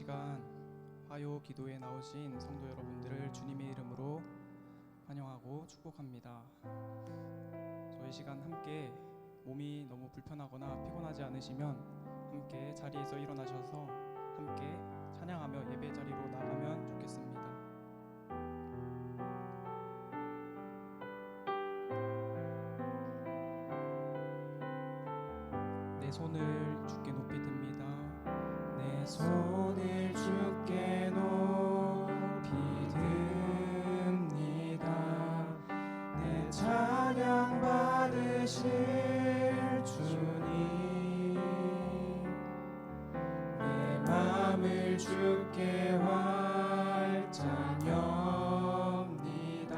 시간 화요 기도에 나오신 성도 여러분들을 주님의 이름으로 환영하고 축복합니다. 저희 시간 함께 몸이 너무 불편하거나 피곤하지 않으시면 함께 자리에서 일어나셔서 함께 찬양하며 예배 자리로 나가면 좋겠습니다. 내 손을 주께 높이 듭니다. 내 손을 주께 높이 듭니다. 내 찬양 받으실 주님, 내 맘을 주께 활짝 엽니다.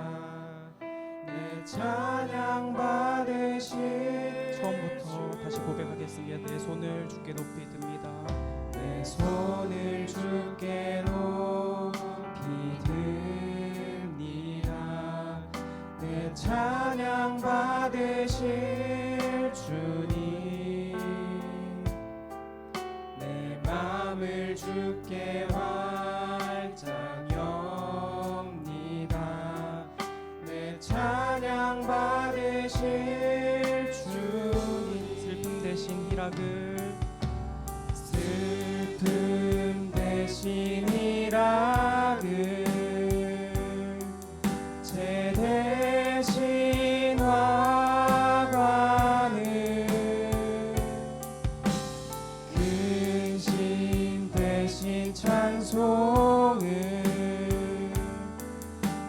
내 찬양 받으실 처음부터 다시 고백하겠습니다. 내 손을 주께 높이 듭니다. 내 손을 주께 높이 듭니다. 내 찬양 받으실 주님, 내 맘을 주께 활짝 엽니다. 내 찬양 받으실 주님, 슬픔 대신 희락을, 슬픔 대신 희락을, 죄 대신 화관을, 근심 대신 찬송을,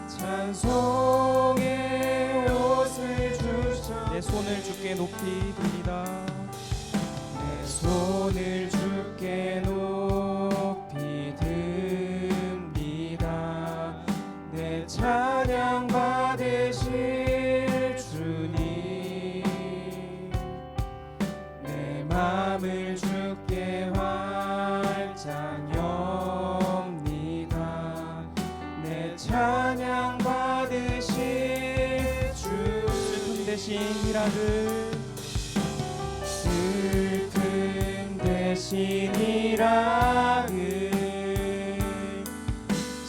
찬송의 옷을 주셔. 내 손을 주께 높이 듭니다. 내 손을 주께 높이 듭니다. 내 찬양 받으실 주님, 내 맘을 주께 활짝 엽니다. 내 찬양 받으실 주, 슬픔 대신 희락을, 슬픔 대신 희락을,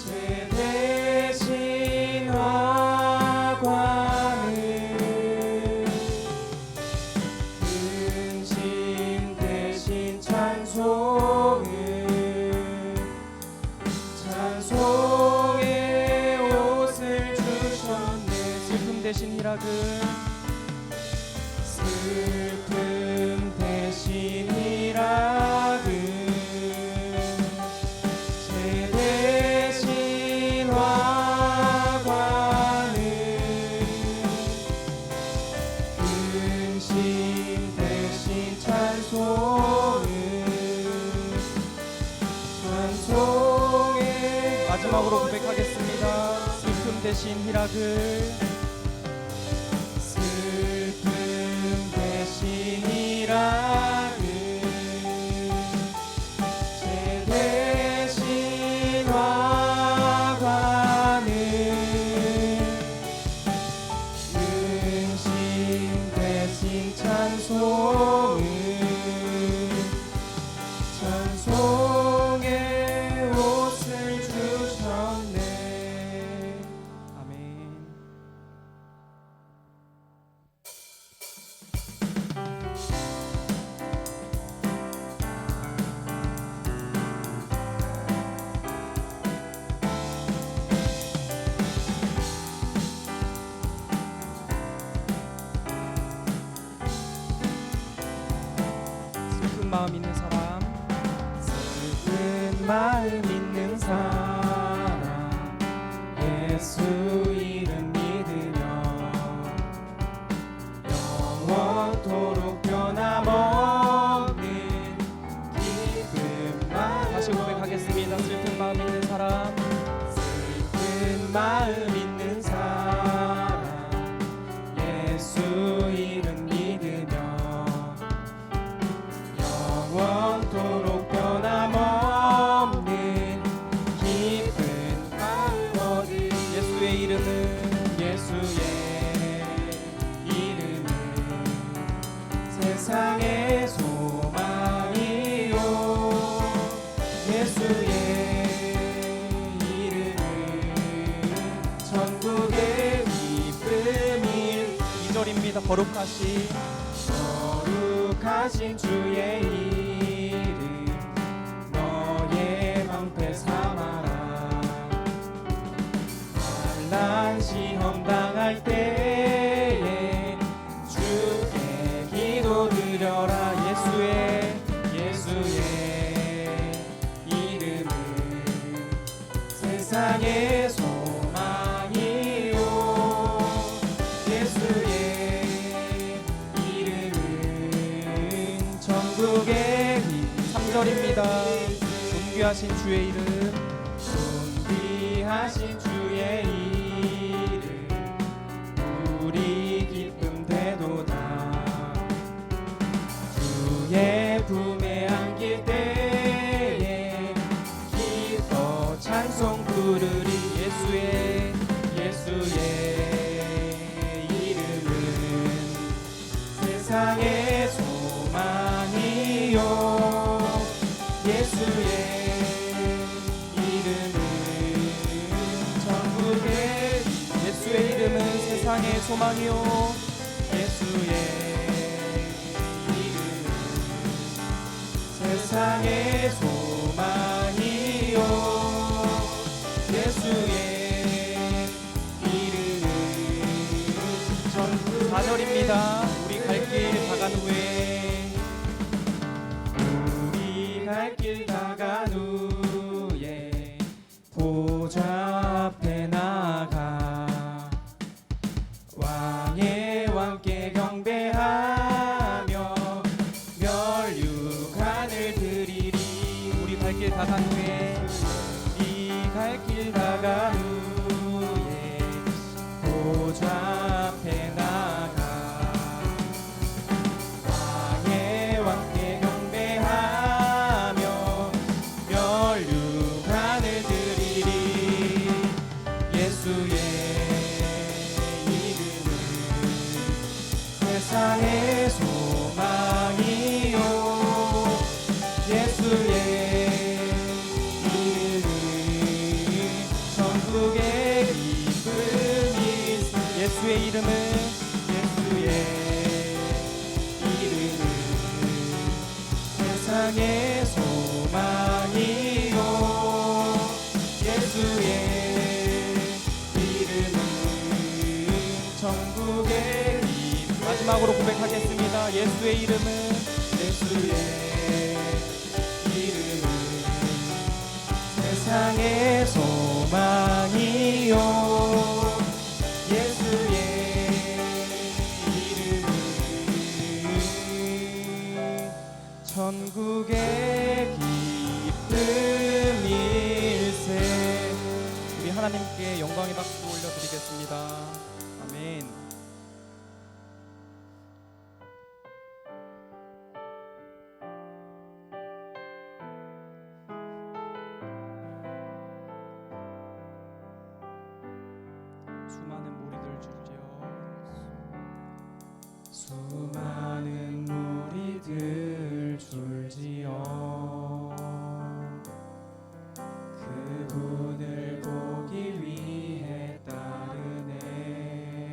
죄 대신 화관을, 근심 대신 찬송을, 찬송의 옷을 주셨네. 슬픔 대신 희락을, 슬픔 대신 희락을, 죄 대신 화관을, 근심 대신 찬송을, 찬송의, 마지막으로 고백하겠습니다. 슬픔 대신 희락을, 대신 희락을, 죄 대신 화관을, 근심 대신 찬송을, 찬송의 옷을 주셨네. 아멘. 슬픈 마음 있는 사람, 슬픈 마음 있는 사람, 예수 이름 믿으며 영원토록 변함없는 기쁜 마음. 다시 고백하겠습니다. 슬픈 마음 있는 사람, 슬픈 마음 있는 사람, 예수 이름 믿으며 영원토록 변함없는 기쁜 마음 얻을. 예수의 이름은, 예수의 이름은 세상의 소망이요, 예수의 거룩하신 주의 이름 너의 방패 삼아라. 환난 시험 당할 때에 주께 기도드려라. 예수의 이름은 세상의 소망이요. 예수의 이름은 천국의 힘. 3절입니다. 존귀하신 주의 이름, 존귀하신 주의 이름 우리 기쁨 되도다. 주의 품에 안길 때에 기뻐 찬송 부르리. 예수의 이름은 세상의 소망이요. 예수의 이름은 천국의 예수의 이름은 세상의 소망이요. 예수의 이름은 세상의 소망이요. 예수의 이름은 4절입니다. 우리 갈 길 다간 후에 우리 갈 길 다간 후에 보좌 앞에 나가 왕의 왕께 경배하며 멸류관을 드리리. 우리 갈 길 다간 후에 우리 갈 길 다간 후에 보좌 앞에 나가 왕의 왕께 경배하며 멸류관을 드리리. 예수의 이름은 세상의 소망이요. 예수의 이름은 천국의 기쁨이. 예수의 이름은 세상의 소망이요. 예수의 이름은 천국의 기쁨. 마지막으로 고백하겠습니다. 예수의 이름은 세상의 소망이요. 예수의 이름은 천국의 기쁨일세. 우리 하나님께 영광의 박수 올려드리겠습니다. 아멘. 수많은 무리들 줄지어 수많은 무리들 줄지어 그분을 보기 위해 따르네.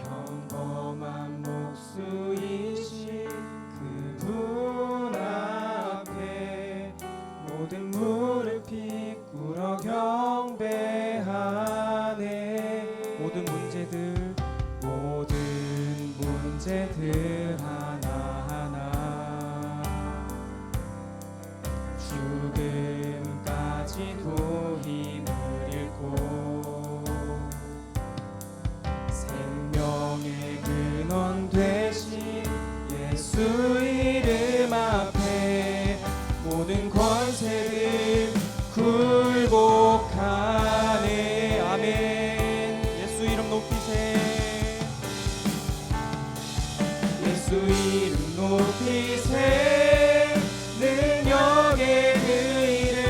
평범한 목수이신 그분 앞에 모든 무릎이 꿇어 경배하네. 모든 문제들 하나하나 죽음까지도 힘을 잃고 생명의 근원 되신 예수 이름 앞에 모든 권세를 굴복하네. 아멘. 예수 이름 높이세. 예수 이름 높이세. 능력의 그 이름.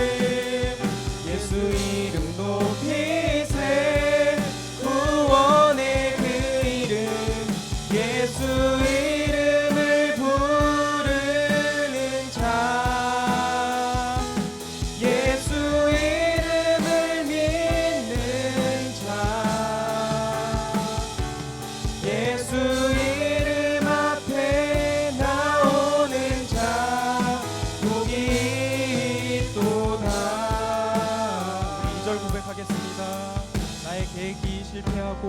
예수 이름 높이세. 구원의 그 이름. 예수 이름을 부르는 자. 예수 이름을 믿는 자. 않고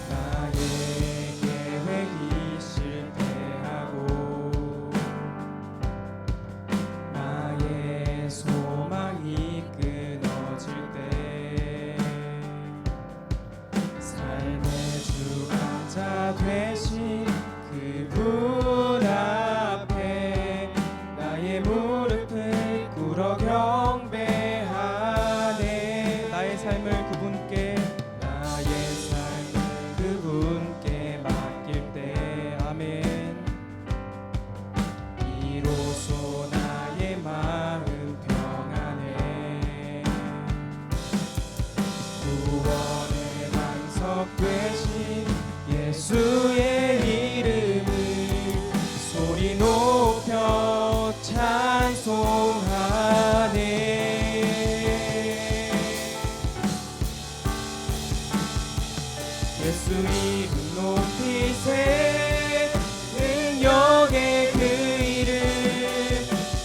나의 계획이 실패하고 나의 소망이 끊어질 때 삶의 주관자 되신 그분 앞에 나의 무릎을 꿇어 경배하네. 나의 삶을 그분께 맡길 때 아멘. 비로소 나의 마음 평안해. 구원의 반석 되신 예수의 이름을 소리 높여 찬송하네. 예수 이름 높이세. 능력의 그 이름.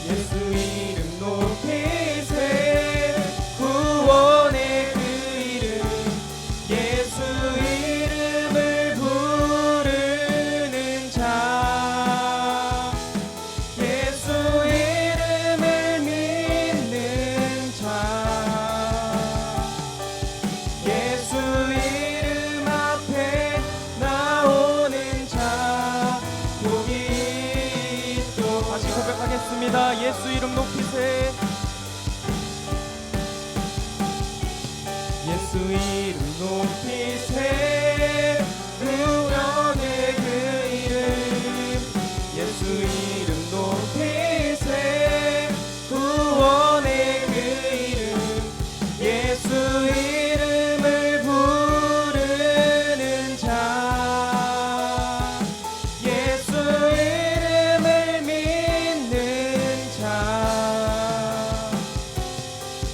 예수 이름 높이세. 구원의 그 이름. 예수 이름을 부르는 자. 예수 이름을 믿는 자. 예수 이름 앞에 나오는 자. 복이 있도. 다시 고백하겠습니다. 예수 이름 높이세. 예수 이름 높이세. 능력의 그 이름. 예수 이름 높이세. 구원의 그 이름. 예수 이름을 부르는 자. 예수 이름을 믿는 자.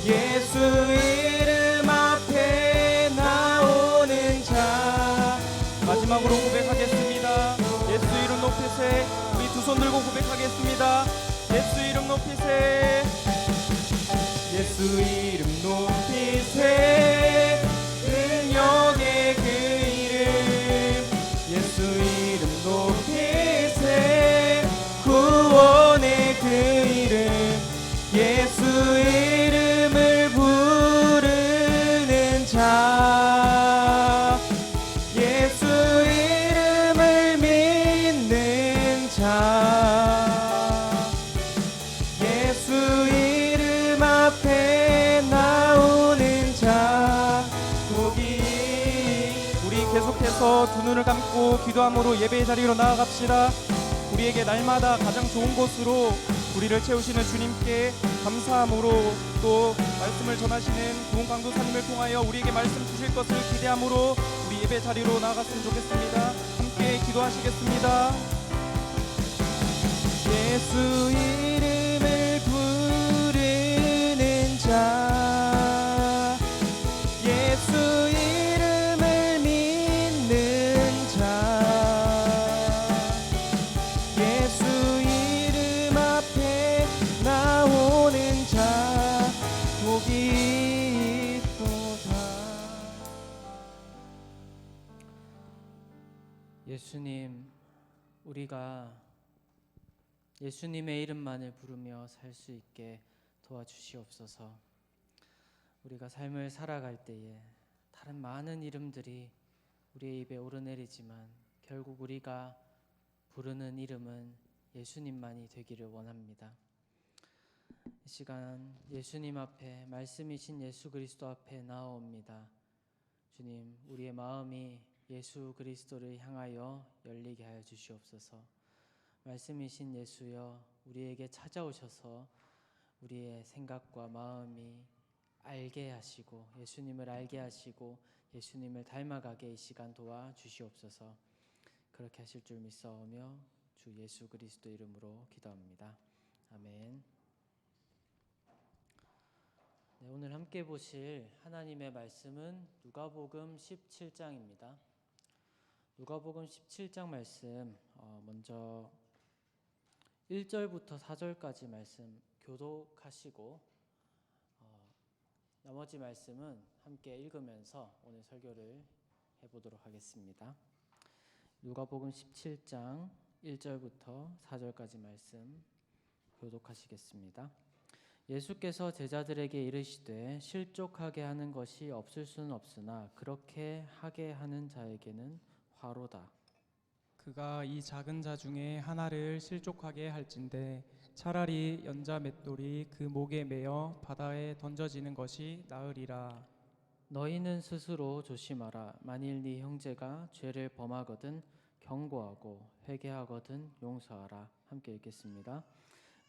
예수 이름 앞에 나오는 자. 마지막으로 고백하겠습니다. 예수 이름 높이세. 우리 두 손 들고 고백하겠습니다. 예수 이름 높이세. 예수 이름 높이세. 능력의 그 이름. 예수 이름 높이세. 구원의 그 이름. 예수 이름을 부르는 자. 예수 이름을 믿는 자. 예수 이름 앞에 나오는 자. 우리 계속해서 두 눈을 감고 기도함으로 예배의 자리로 나아갑시다. 우리에게 날마다 가장 좋은 곳으로 우리를 채우시는 주님께 감사함으로 또 말씀을 전하시는 고은 강도사님을 통하여 우리에게 말씀 주실 것을 기대함으로 우리 예배 자리로 나아갔으면 좋겠습니다. 함께 기도하시겠습니다. 예수 이름을 부르는 자. 예수 이름을 믿는 자. 예수 이름 앞에 나오는 자. 복이 있도다. 예수님, 우리가 예수님의 이름만을 부르며 살 수 있게 도와주시옵소서. 우리가 삶을 살아갈 때에 다른 많은 이름들이 우리의 입에 오르내리지만 결국 우리가 부르는 이름은 예수님만이 되기를 원합니다. 이 시간 예수님 앞에, 말씀이신 예수 그리스도 앞에 나아옵니다. 주님, 우리의 마음이 예수 그리스도를 향하여 열리게 하여 주시옵소서. 말씀이신 예수여, 우리에게 찾아오셔서 우리의 생각과 마음이 알게 하시고 예수님을 알게 하시고 예수님을 닮아가게 이 시간 도와주시옵소서. 그렇게 하실 줄 믿사오며 주 예수 그리스도 이름으로 기도합니다. 아멘. 네, 오늘 함께 보실 하나님의 말씀은 누가복음 17장입니다. 누가복음 17장 말씀 먼저 1절부터 4절까지 말씀 교독하시고 나머지 말씀은 함께 읽으면서 오늘 설교를 해보도록 하겠습니다. 누가복음 17장 1절부터 4절까지 말씀 교독하시겠습니다. 예수께서 제자들에게 이르시되 실족하게 하는 것이 없을 수는 없으나 그렇게 하게 하는 자에게는 화로다. 그가 이 작은 자 중에 하나를 실족하게 할진대 차라리 연자 맷돌이 그 목에 매어 바다에 던져지는 것이 나으리라. 너희는 스스로 조심하라. 만일 네 형제가 죄를 범하거든 경고하고 회개하거든 용서하라. 함께 읽겠습니다.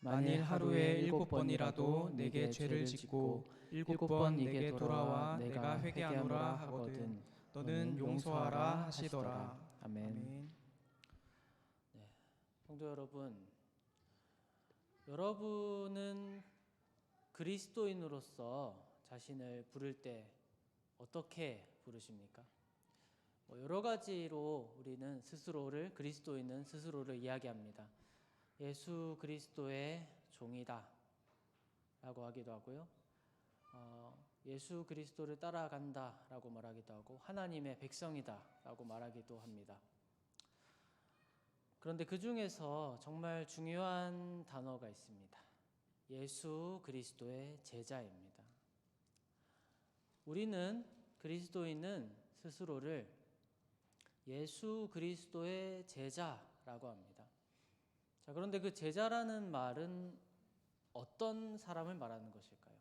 만일 하루에 7번이라도 내게 죄를 짓고 7번 내게 돌아와 내가 회개하노라 하거든 너는 용서하라 하시더라. 아멘. 아멘. 성도 여러분, 여러분은 그리스도인으로서 자신을 부를 때 어떻게 부르십니까? 여러 가지로 우리는 스스로를, 그리스도인은 스스로를 이야기합니다. 예수 그리스도의 종이다 라고 하기도 하고요, 예수 그리스도를 따라간다 라고 말하기도 하고, 하나님의 백성이다 라고 말하기도 합니다. 그런데 그 중에서 정말 중요한 단어가 있습니다. 예수 그리스도의 제자입니다. 우리는, 그리스도인은 스스로를 예수 그리스도의 제자라고 합니다. 자, 그런데 그 제자라는 말은 어떤 사람을 말하는 것일까요?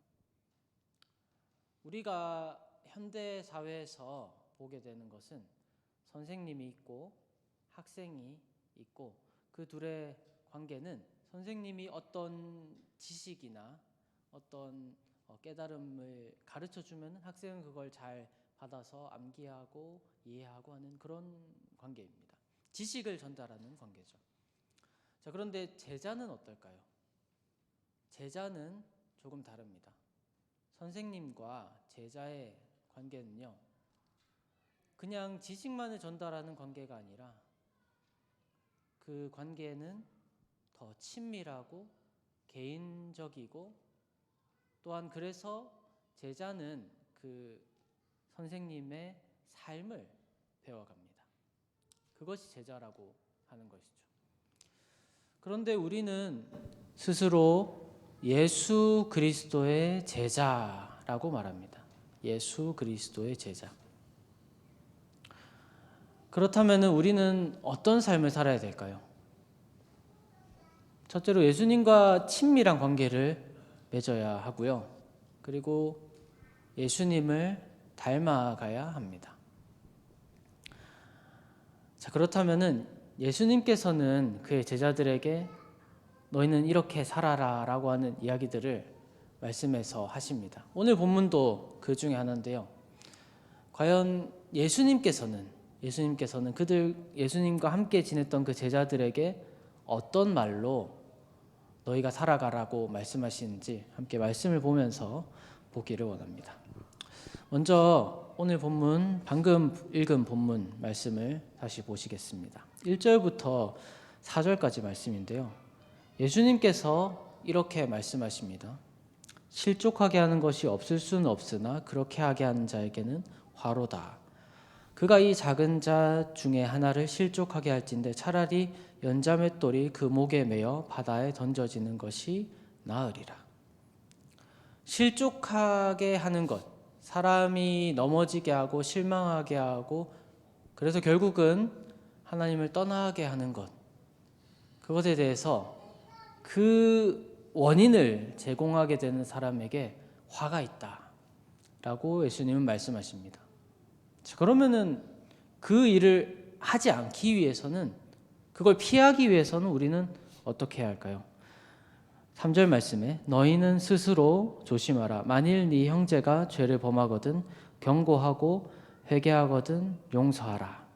우리가 현대 사회에서 보게 되는 것은 선생님이 있고 학생이 있고, 그 둘의 관계는 선생님이 어떤 지식이나 어떤 깨달음을 가르쳐 주면 학생은 그걸 잘 받아서 암기하고 이해하고 하는 그런 관계입니다. 지식을 전달하는 관계죠. 자, 그런데 제자는 어떨까요? 제자는 조금 다릅니다. 선생님과 제자의 관계는요, 그냥 지식만을 전달하는 관계가 아니라 그 관계는 더 친밀하고 개인적이고, 또한 그래서 제자는 그 선생님의 삶을 배워갑니다. 그것이 제자라고 하는 것이죠. 그런데 우리는 스스로 예수 그리스도의 제자라고 말합니다. 예수 그리스도의 제자. 그렇다면 우리는 어떤 삶을 살아야 될까요? 첫째로 예수님과 친밀한 관계를 맺어야 하고요. 그리고 예수님을 닮아가야 합니다. 자, 그렇다면 예수님께서는 그의 제자들에게 너희는 이렇게 살아라 라고 하는 이야기들을 말씀해서 하십니다. 오늘 본문도 그 중에 하나인데요. 과연 예수님께서는 예수님과 함께 지냈던 그 제자들에게 어떤 말로 너희가 살아가라고 말씀하시는지 함께 말씀을 보면서 보기를 원합니다. 먼저 오늘 본문, 방금 읽은 본문 말씀을 다시 보시겠습니다. 1절부터 4절까지 말씀인데요. 예수님께서 이렇게 말씀하십니다. 실족하게 하는 것이 없을 수는 없으나 그렇게 하게 하는 자에게는 화로다. 그가 이 작은 자 중에 하나를 실족하게 할진대 차라리 연자맷돌이 그 목에 매어 바다에 던져지는 것이 나으리라. 실족하게 하는 것, 사람이 넘어지게 하고 실망하게 하고, 그래서 결국은 하나님을 떠나게 하는 것, 그것에 대해서 그 원인을 제공하게 되는 사람에게 화가 있다 라고 예수님은 말씀하십니다. 자, 그러면은 그 일을 하지 않기 위해서는, 그걸 피하기 위해서는 우리는 어떻게 해야 할까요? 3절 말씀에 너희는 스스로 조심하라. 만일 네 형제가 죄를 범하거든 경고하고 회개하거든 용서하라.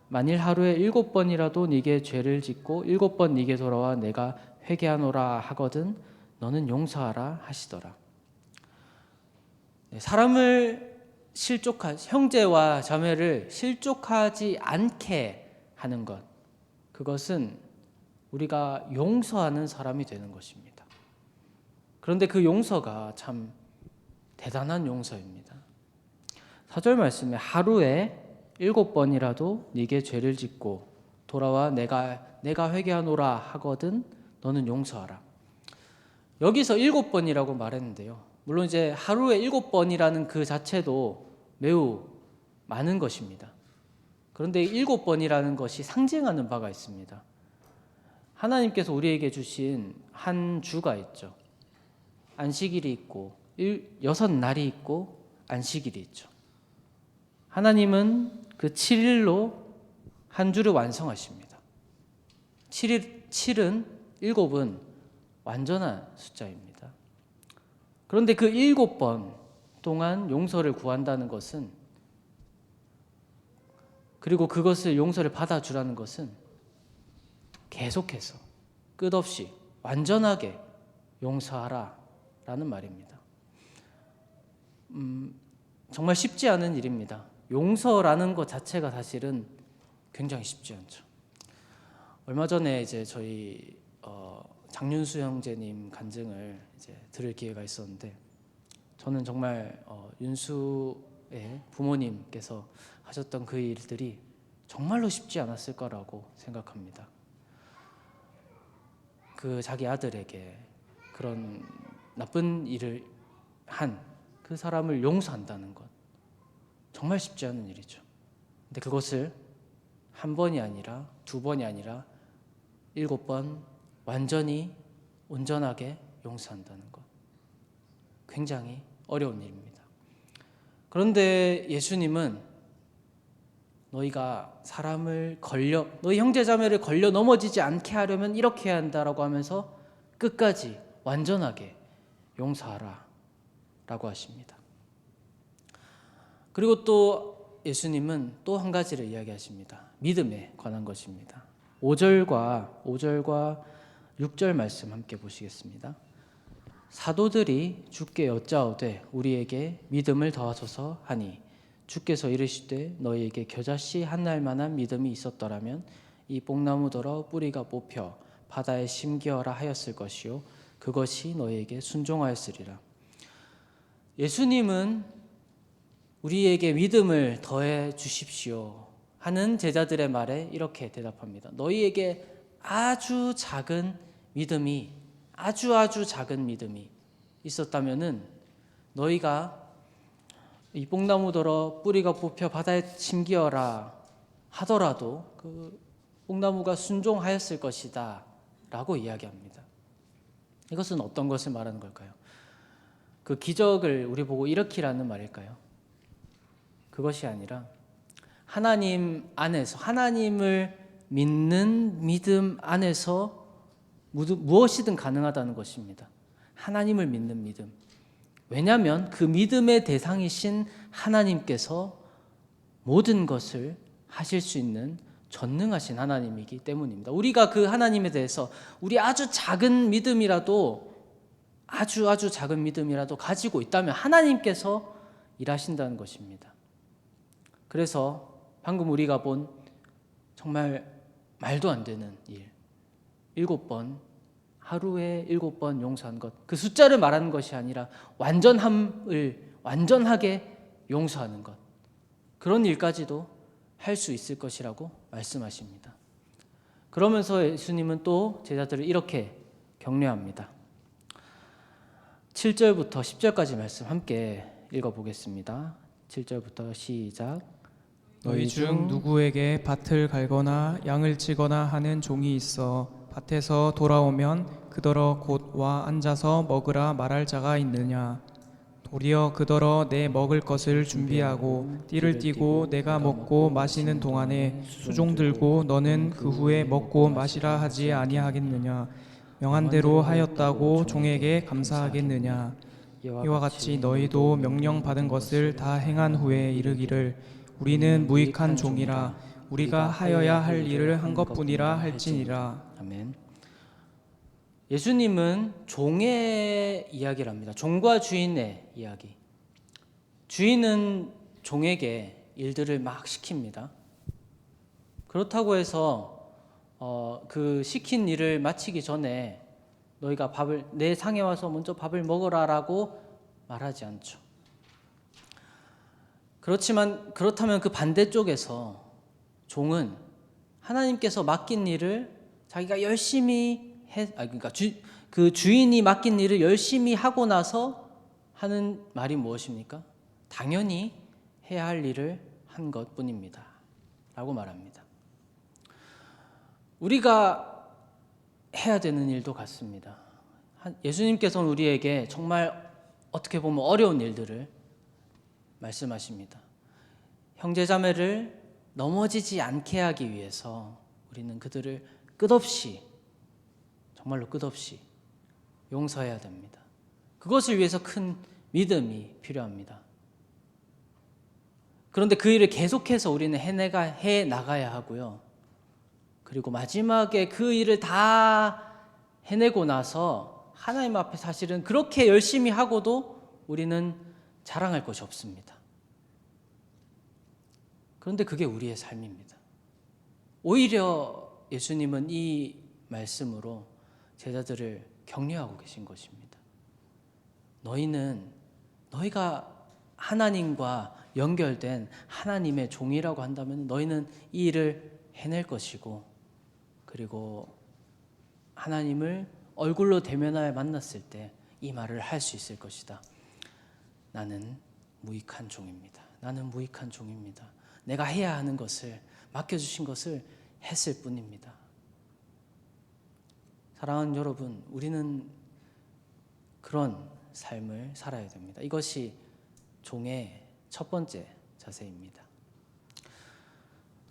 만일 하루에 7번이라도 네게 죄를 짓고 7번 네게 돌아와 내가 회개하노라 하거든 너는 용서하라 하시더라. 사람을 형제와 자매를 실족하지 않게 하는 것, 그것은 우리가 용서하는 사람이 되는 것입니다. 그런데 그 용서가 참 대단한 용서입니다. 4절 말씀에 하루에 7번이라도 네게 죄를 짓고 돌아와 내가 회개하노라 하거든 너는 용서하라. 여기서 7번이라고 말했는데요. 물론 이제 하루에 7번이라는 그 자체도 매우 많은 것입니다. 그런데 7번이라는 것이 상징하는 바가 있습니다. 하나님께서 우리에게 주신 한 주가 있죠. 안식일이 있고 6날이 있고 안식일이 있죠. 하나님은 그 7일로 한 주를 완성하십니다. 7은 7은 완전한 숫자입니다. 그런데 그 7번 동안 용서를 구한다는 것은, 그리고 그것을 용서를 받아주라는 것은 계속해서 끝없이 완전하게 용서하라 라는 말입니다. 정말 쉽지 않은 일입니다. 용서라는 것 자체가 사실은 굉장히 쉽지 않죠. 얼마 전에 이제 저희 장윤수 형제님 간증을 이제 들을 기회가 있었는데, 저는 정말 윤수의 부모님께서 하셨던 그 일들이 정말로 쉽지 않았을 거라고 생각합니다. 그 자기 아들에게 그런 나쁜 일을 한 그 사람을 용서한다는 것, 정말 쉽지 않은 일이죠. 근데 그것을 한 번이 아니라 2번이 아니라 7번 완전히 온전하게 용서한다는 것, 굉장히 어려운 일입니다. 그런데 예수님은 너희가 사람을 너희 형제자매를 걸려 넘어지지 않게 하려면 이렇게 해야 한다라고 하면서 끝까지 완전하게 용서하라 라고 하십니다. 그리고 또 예수님은 또 한 가지를 이야기하십니다. 믿음에 관한 것입니다. 5절과 6절 말씀 함께 보시겠습니다. 사도들이 주께 여짜오되 우리에게 믿음을 더하소서 하니 주께서 이르시되 너희에게 겨자씨 한 날만한 믿음이 있었더라면 이 뽕나무더러 뿌리가 뽑혀 바다에 심기어라 하였을 것이요 그것이 너희에게 순종하였으리라. 예수님은 우리에게 믿음을 더해 주십시오 하는 제자들의 말에 이렇게 대답합니다. 너희에게 아주 작은 믿음이, 아주 작은 믿음이 있었다면은 너희가 이 뽕나무더러 뿌리가 뽑혀 바다에 심기어라 하더라도 그 뽕나무가 순종하였을 것이다 라고 이야기합니다. 이것은 어떤 것을 말하는 걸까요? 그 기적을 우리 보고 일으키라는 말일까요? 그것이 아니라 하나님 안에서, 하나님을 믿는 믿음 안에서 무엇이든 가능하다는 것입니다. 하나님을 믿는 믿음. 왜냐하면 그 믿음의 대상이신 하나님께서 모든 것을 하실 수 있는 전능하신 하나님이기 때문입니다. 우리가 그 하나님에 대해서 우리 아주 작은 믿음이라도, 아주 작은 믿음이라도 가지고 있다면 하나님께서 일하신다는 것입니다. 그래서 방금 우리가 본 정말 말도 안 되는 일, 7번, 하루에 7번 용서한 것, 그 숫자를 말하는 것이 아니라 완전함을 완전하게 용서하는 것, 그런 일까지도 할 수 있을 것이라고 말씀하십니다. 그러면서 예수님은 또 제자들을 이렇게 격려합니다. 7절부터 10절까지 말씀 함께 읽어보겠습니다. 7절부터 시작. 너희 중 누구에게 밭을 갈거나 양을 치거나 하는 종이 있어 밭에서 돌아오면 그더러 곧 와 앉아서 먹으라 말할 자가 있느냐? 도리어 그더러 내 먹을 것을 준비하고 띠를 띠고 내가 먹고 마시는 동안에 수종 들고 너는 그 후에 먹고 마시라 하지 아니하겠느냐? 명한 대로 하였다고 종에게 감사하겠느냐? 이와 같이 너희도 명령 받은 것을 다 행한 후에 이르기를 우리는 무익한 종이라 우리가 하여야 할 일을 한 것뿐이라 할지니라. 아멘. 예수님은 종의 이야기를 합니다. 종과 주인의 이야기. 주인은 종에게 일들을 막 시킵니다. 그렇다고 해서 그 시킨 일을 마치기 전에 너희가 내 상에 와서 먼저 밥을 먹어라라고 말하지 않죠. 그렇다면 그 반대쪽에서 종은 하나님께서 맡긴 일을 자기가 열심히 그 주인이 맡긴 일을 열심히 하고 나서 하는 말이 무엇입니까? 당연히 해야 할 일을 한 것뿐입니다. 라고 말합니다. 우리가 해야 되는 일도 같습니다. 예수님께서는 우리에게 정말 어떻게 보면 어려운 일들을 말씀하십니다. 형제자매를 넘어지지 않게 하기 위해서 우리는 그들을 정말로 끝없이 용서해야 됩니다. 그것을 위해서 큰 믿음이 필요합니다. 그런데 그 일을 계속해서 우리는 해 나가야 하고요. 그리고 마지막에 그 일을 다 해내고 나서 하나님 앞에 사실은 그렇게 열심히 하고도 우리는 자랑할 것이 없습니다. 그런데 그게 우리의 삶입니다. 오히려 예수님은 이 말씀으로 제자들을 격려하고 계신 것입니다. 너희가 하나님과 연결된 하나님의 종이라고 한다면 너희는 이 일을 해낼 것이고, 그리고 하나님을 얼굴로 대면하여 만났을 때 이 말을 할 수 있을 것이다. 나는 무익한 종입니다. 나는 무익한 종입니다. 내가 해야 하는 것을, 맡겨주신 것을 했을 뿐입니다. 사랑하는 여러분, 우리는 그런 삶을 살아야 됩니다. 이것이 종의 첫 번째 자세입니다.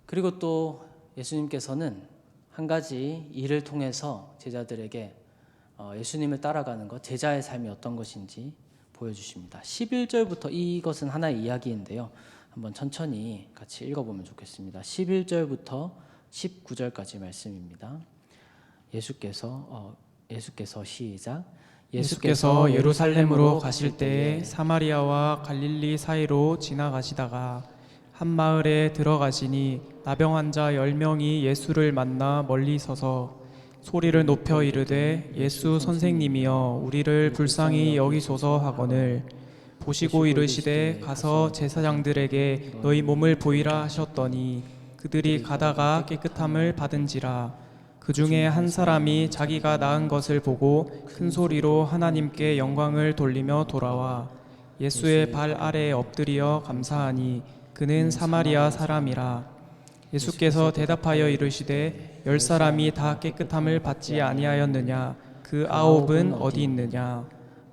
그리고 또 예수님께서는 한 가지 일을 통해서 제자들에게 예수님을 따라가는 것, 제자의 삶이 어떤 것인지 보여주십니다. 11절부터, 이것은 하나의 이야기인데요. 한번 천천히 같이 읽어보면 좋겠습니다. 11절부터 19절까지 말씀입니다. 예수께서 시작. 예수께서 예루살렘으로 가실 때에 사마리아와 갈릴리 사이로 지나가시다가 한 마을에 들어가시니 나병 환자 10명이 예수를 만나 멀리 서서 소리를 높여 이르되 예수 선생님이여 우리를 불쌍히 여기소서 하거늘 보시고 이르시되 가서 제사장들에게 너희 몸을 보이라 하셨더니 그들이 가다가 깨끗함을 받은지라. 그 중에 한 사람이 자기가 나은 것을 보고 큰 소리로 하나님께 영광을 돌리며 돌아와 예수의 발 아래에 엎드려 감사하니 그는 사마리아 사람이라. 예수께서 대답하여 이르시되 10사람이 다 깨끗함을 받지 아니하였느냐? 그 9은 어디 있느냐?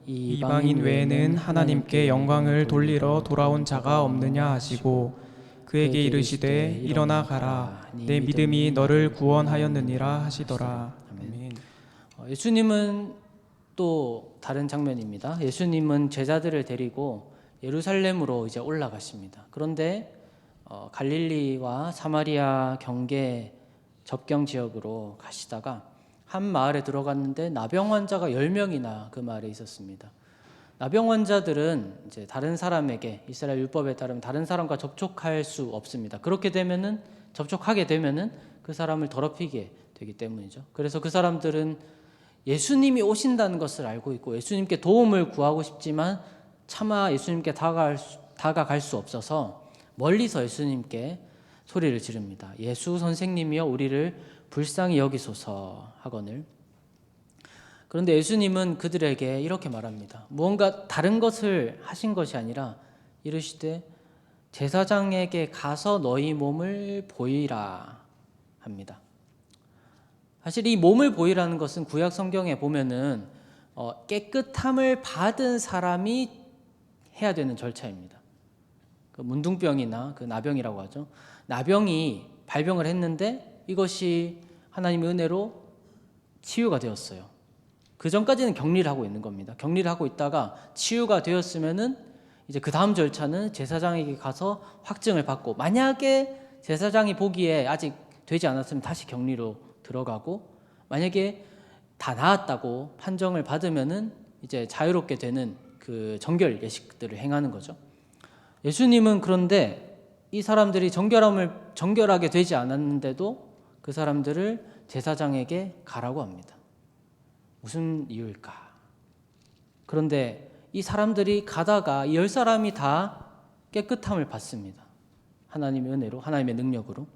이방인 외에는 하나님께 영광을 돌리러 돌아온 자가 없느냐 하시고 그에게 이르시되 일어나 가라. 내 믿음이 너를 구원하였느니라 하시더라. 아멘. 예수님은 또 다른 장면입니다. 예수님은 제자들을 데리고 예루살렘으로 이제 올라가십니다. 그런데 갈릴리와 사마리아 경계 접경 지역으로 가시다가 한 마을에 들어갔는데 나병 환자가 10명이나 그 마을에 있었습니다. 나병 환자들은 이제 다른 사람에게, 이스라엘 율법에 따르면 다른 사람과 접촉할 수 없습니다. 접촉하게 되면은 그 사람을 더럽히게 되기 때문이죠. 그래서 그 사람들은 예수님이 오신다는 것을 알고 있고 예수님께 도움을 구하고 싶지만 차마 예수님께 다가갈 수 없어서 멀리서 예수님께 소리를 지릅니다. 예수 선생님이여 우리를 불쌍히 여기소서 하거늘. 그런데 예수님은 그들에게 이렇게 말합니다. 무언가 다른 것을 하신 것이 아니라 이르시되 제사장에게 가서 너희 몸을 보이라 합니다. 사실 이 몸을 보이라는 것은 구약 성경에 보면은 깨끗함을 받은 사람이 해야 되는 절차입니다. 그 문둥병이나 그 나병이라고 하죠. 나병이 발병을 했는데 이것이 하나님의 은혜로 치유가 되었어요. 그 전까지는 격리를 하고 있는 겁니다. 격리를 하고 있다가 치유가 되었으면은 이제 그 다음 절차는 제사장에게 가서 확증을 받고, 만약에 제사장이 보기에 아직 되지 않았으면 다시 격리로 들어가고, 만약에 다 나았다고 판정을 받으면은 이제 자유롭게 되는 그 정결 예식들을 행하는 거죠. 예수님은 그런데 이 사람들이 정결하게 되지 않았는데도 그 사람들을 제사장에게 가라고 합니다. 무슨 이유일까? 그런데 이 사람들이 가다가 이 10사람이 다 깨끗함을 받습니다. 하나님의 은혜로, 하나님의 능력으로.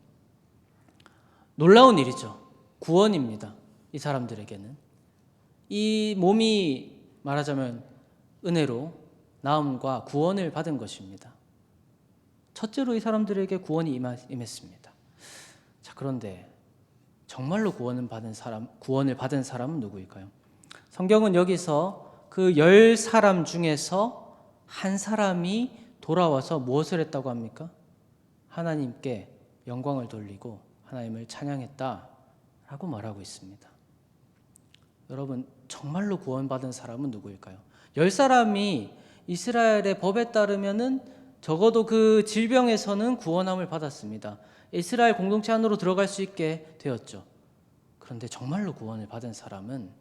놀라운 일이죠. 구원입니다. 이 사람들에게는. 이 몸이 말하자면 은혜로 나음과 구원을 받은 것입니다. 첫째로 이 사람들에게 구원이 임했습니다. 자, 그런데 정말로 구원을 받은 사람은 누구일까요? 성경은 여기서 그 10사람 중에서 한 사람이 돌아와서 무엇을 했다고 합니까? 하나님께 영광을 돌리고 하나님을 찬양했다라고 말하고 있습니다. 여러분, 정말로 구원받은 사람은 누구일까요? 10사람이 이스라엘의 법에 따르면은 적어도 그 질병에서는 구원함을 받았습니다. 이스라엘 공동체 안으로 들어갈 수 있게 되었죠. 그런데 정말로 구원을 받은 사람은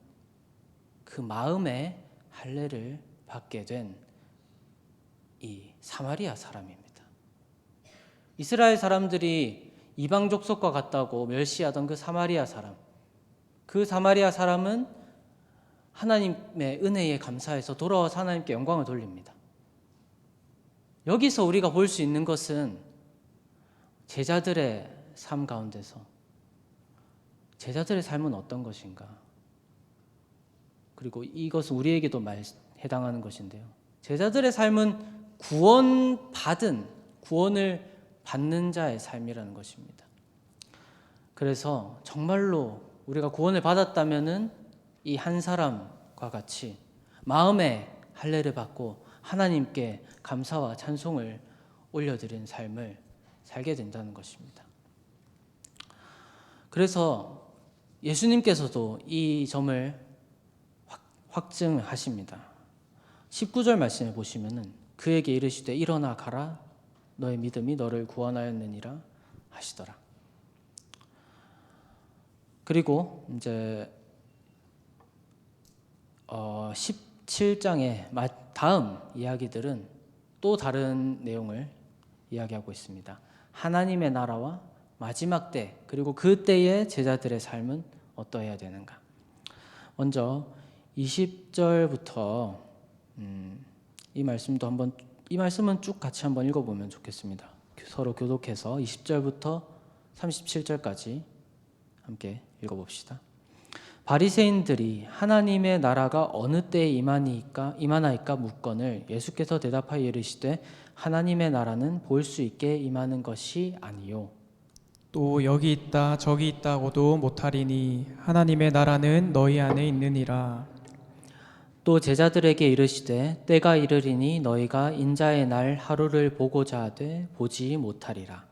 그 마음의 할례를 받게 된 이 사마리아 사람입니다. 이스라엘 사람들이 이방 족속과 같다고 멸시하던 그 사마리아 사람, 그 사마리아 사람은 하나님의 은혜에 감사해서 돌아와서 하나님께 영광을 돌립니다. 여기서 우리가 볼 수 있는 것은 제자들의 삶 가운데서 제자들의 삶은 어떤 것인가? 그리고 이것은 우리에게도 해당하는 것인데요. 제자들의 삶은 구원을 받는 자의 삶이라는 것입니다. 그래서 정말로 우리가 구원을 받았다면은 이 한 사람과 같이 마음의 할례를 받고 하나님께 감사와 찬송을 올려드리는 삶을 살게 된다는 것입니다. 그래서 예수님께서도 이 점을 확증하십니다. 19절 말씀을 보시면은 그에게 이르시되 일어나 가라 너의 믿음이 너를 구원하였느니라 하시더라. 그리고 이제 17장의 다음 이야기들은 또 다른 내용을 이야기하고 있습니다. 하나님의 나라와 마지막 때 그리고 그때의 제자들의 삶은 어떠해야 되는가. 먼저 20절부터 이 말씀은 쭉 같이 한번 읽어보면 좋겠습니다. 서로 교독해서 20절부터 37절까지 함께 읽어봅시다. 바리새인들이 하나님의 나라가 어느 때에 임하나이까 묻거늘 예수께서 대답하여 이르시되 하나님의 나라는 볼 수 있게 임하는 것이 아니요 또 여기 있다 저기 있다고도 못하리니 하나님의 나라는 너희 안에 있느니라. 또 제자들에게 이르시되 때가 이르리니 너희가 인자의 날 하루를 보고자 하되 보지 못하리라.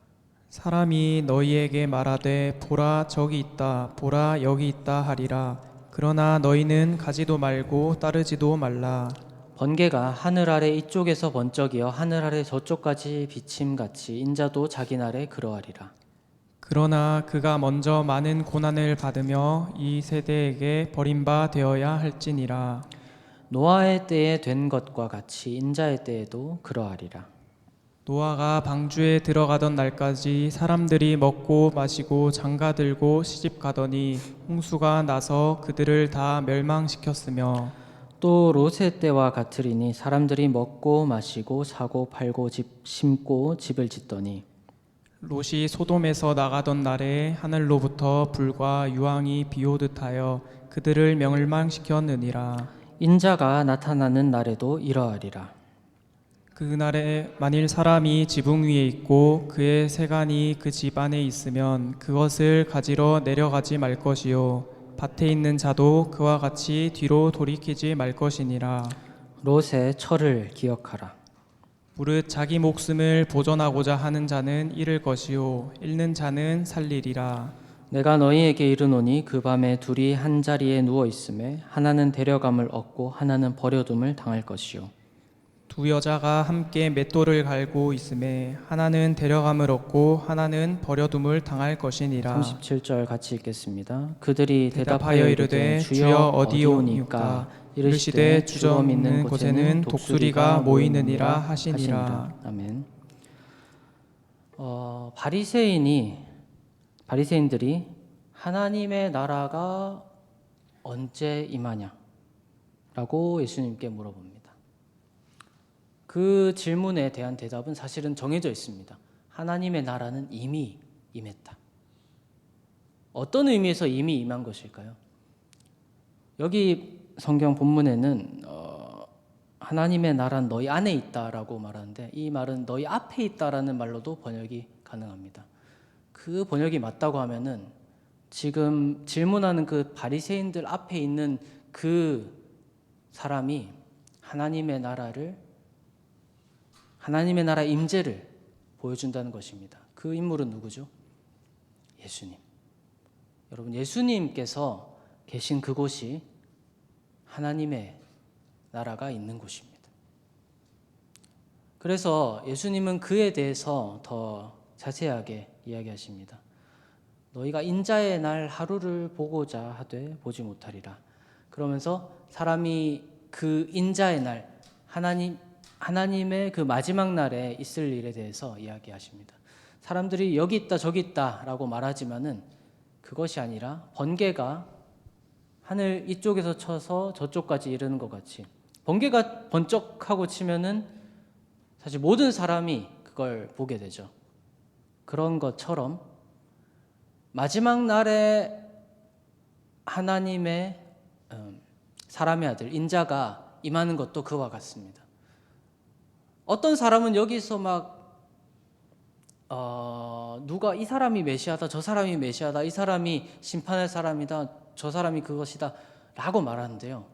사람이 너희에게 말하되 보라 저기 있다 보라 여기 있다 하리라. 그러나 너희는 가지도 말고 따르지도 말라. 번개가 하늘 아래 이쪽에서 번쩍이어 하늘 아래 저쪽까지 비침같이 인자도 자기 날에 그러하리라. 그러나 그가 먼저 많은 고난을 받으며 이 세대에게 버림바 되어야 할지니라. 노아의 때에 된 것과 같이 인자의 때에도 그러하리라. 노아가 방주에 들어가던 날까지 사람들이 먹고 마시고 장가들고 시집가더니 홍수가 나서 그들을 다 멸망시켰으며 또 롯의 때와 같으리니 사람들이 먹고 마시고 사고 팔고 심고 집을 짓더니 롯이 소돔에서 나가던 날에 하늘로부터 불과 유황이 비오듯하여 그들을 멸망시켰느니라. 인자가 나타나는 날에도 이러하리라. 그날에 만일 사람이 지붕 위에 있고 그의 세간이 그 집 안에 있으면 그것을 가지러 내려가지 말 것이요 밭에 있는 자도 그와 같이 뒤로 돌이키지 말 것이니라. 롯의 철을 기억하라. 무릇 자기 목숨을 보존하고자 하는 자는 잃을 것이요 잃는 자는 살리리라. 내가 너희에게 이르노니 그 밤에 둘이 한 자리에 누워 있음에 하나는 데려감을 얻고 하나는 버려둠을 당할 것이요 두 여자가 함께 맷돌을 갈고 있음에 하나는 데려감을 얻고 하나는 버려둠을 당할 것이니라. 37절 같이 읽겠습니다. 그들이 대답하여 이르되 주여 어디오니까 이르시되 주저 있는 곳에는 독수리가 모이느니라 하시니라. 아멘. 바리새인들이 하나님의 나라가 언제 임하냐라고 예수님께 물어봅니다. 그 질문에 대한 대답은 사실은 정해져 있습니다. 하나님의 나라는 이미 임했다. 어떤 의미에서 이미 임한 것일까요? 여기 성경 본문에는 하나님의 나라는 너희 안에 있다라고 말하는데, 이 말은 너희 앞에 있다라는 말로도 번역이 가능합니다. 그 번역이 맞다고 하면은 지금 질문하는 그 바리새인들 앞에 있는 그 사람이 하나님의 나라 임재를 보여준다는 것입니다. 그 인물은 누구죠? 예수님. 여러분, 예수님께서 계신 그곳이 하나님의 나라가 있는 곳입니다. 그래서 예수님은 그에 대해서 더 자세하게 이야기하십니다. 너희가 인자의 날 하루를 보고자 하되 보지 못하리라. 그러면서 사람이 그 인자의 날, 하나님의 그 마지막 날에 있을 일에 대해서 이야기하십니다. 사람들이 여기 있다 저기 있다 라고 말하지만은 그것이 아니라 번개가 하늘 이쪽에서 쳐서 저쪽까지 이르는 것 같이, 번개가 번쩍하고 치면은 사실 모든 사람이 그걸 보게 되죠. 그런 것처럼 마지막 날에 하나님의 사람의 아들 인자가 임하는 것도 그와 같습니다. 어떤 사람은 여기서 막 누가 이 사람이 메시아다, 저 사람이 메시아다, 이 사람이 심판할 사람이다, 저 사람이 그것이다 라고 말하는데요,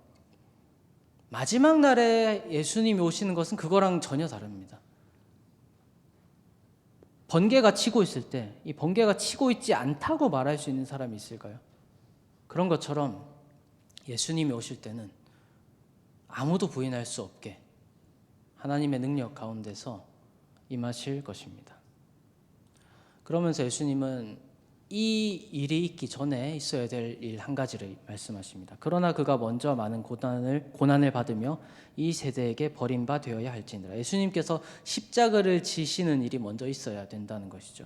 마지막 날에 예수님이 오시는 것은 그거랑 전혀 다릅니다. 번개가 치고 있을 때 이 번개가 치고 있지 않다고 말할 수 있는 사람이 있을까요? 그런 것처럼 예수님이 오실 때는 아무도 부인할 수 없게 하나님의 능력 가운데서 임하실 것입니다. 그러면서 예수님은 이 일이 있기 전에 있어야 될 일 한 가지를 말씀하십니다. 그러나 그가 먼저 많은 고난을 받으며 이 세대에게 버림바 되어야 할지니라. 예수님께서 십자가를 지시는 일이 먼저 있어야 된다는 것이죠.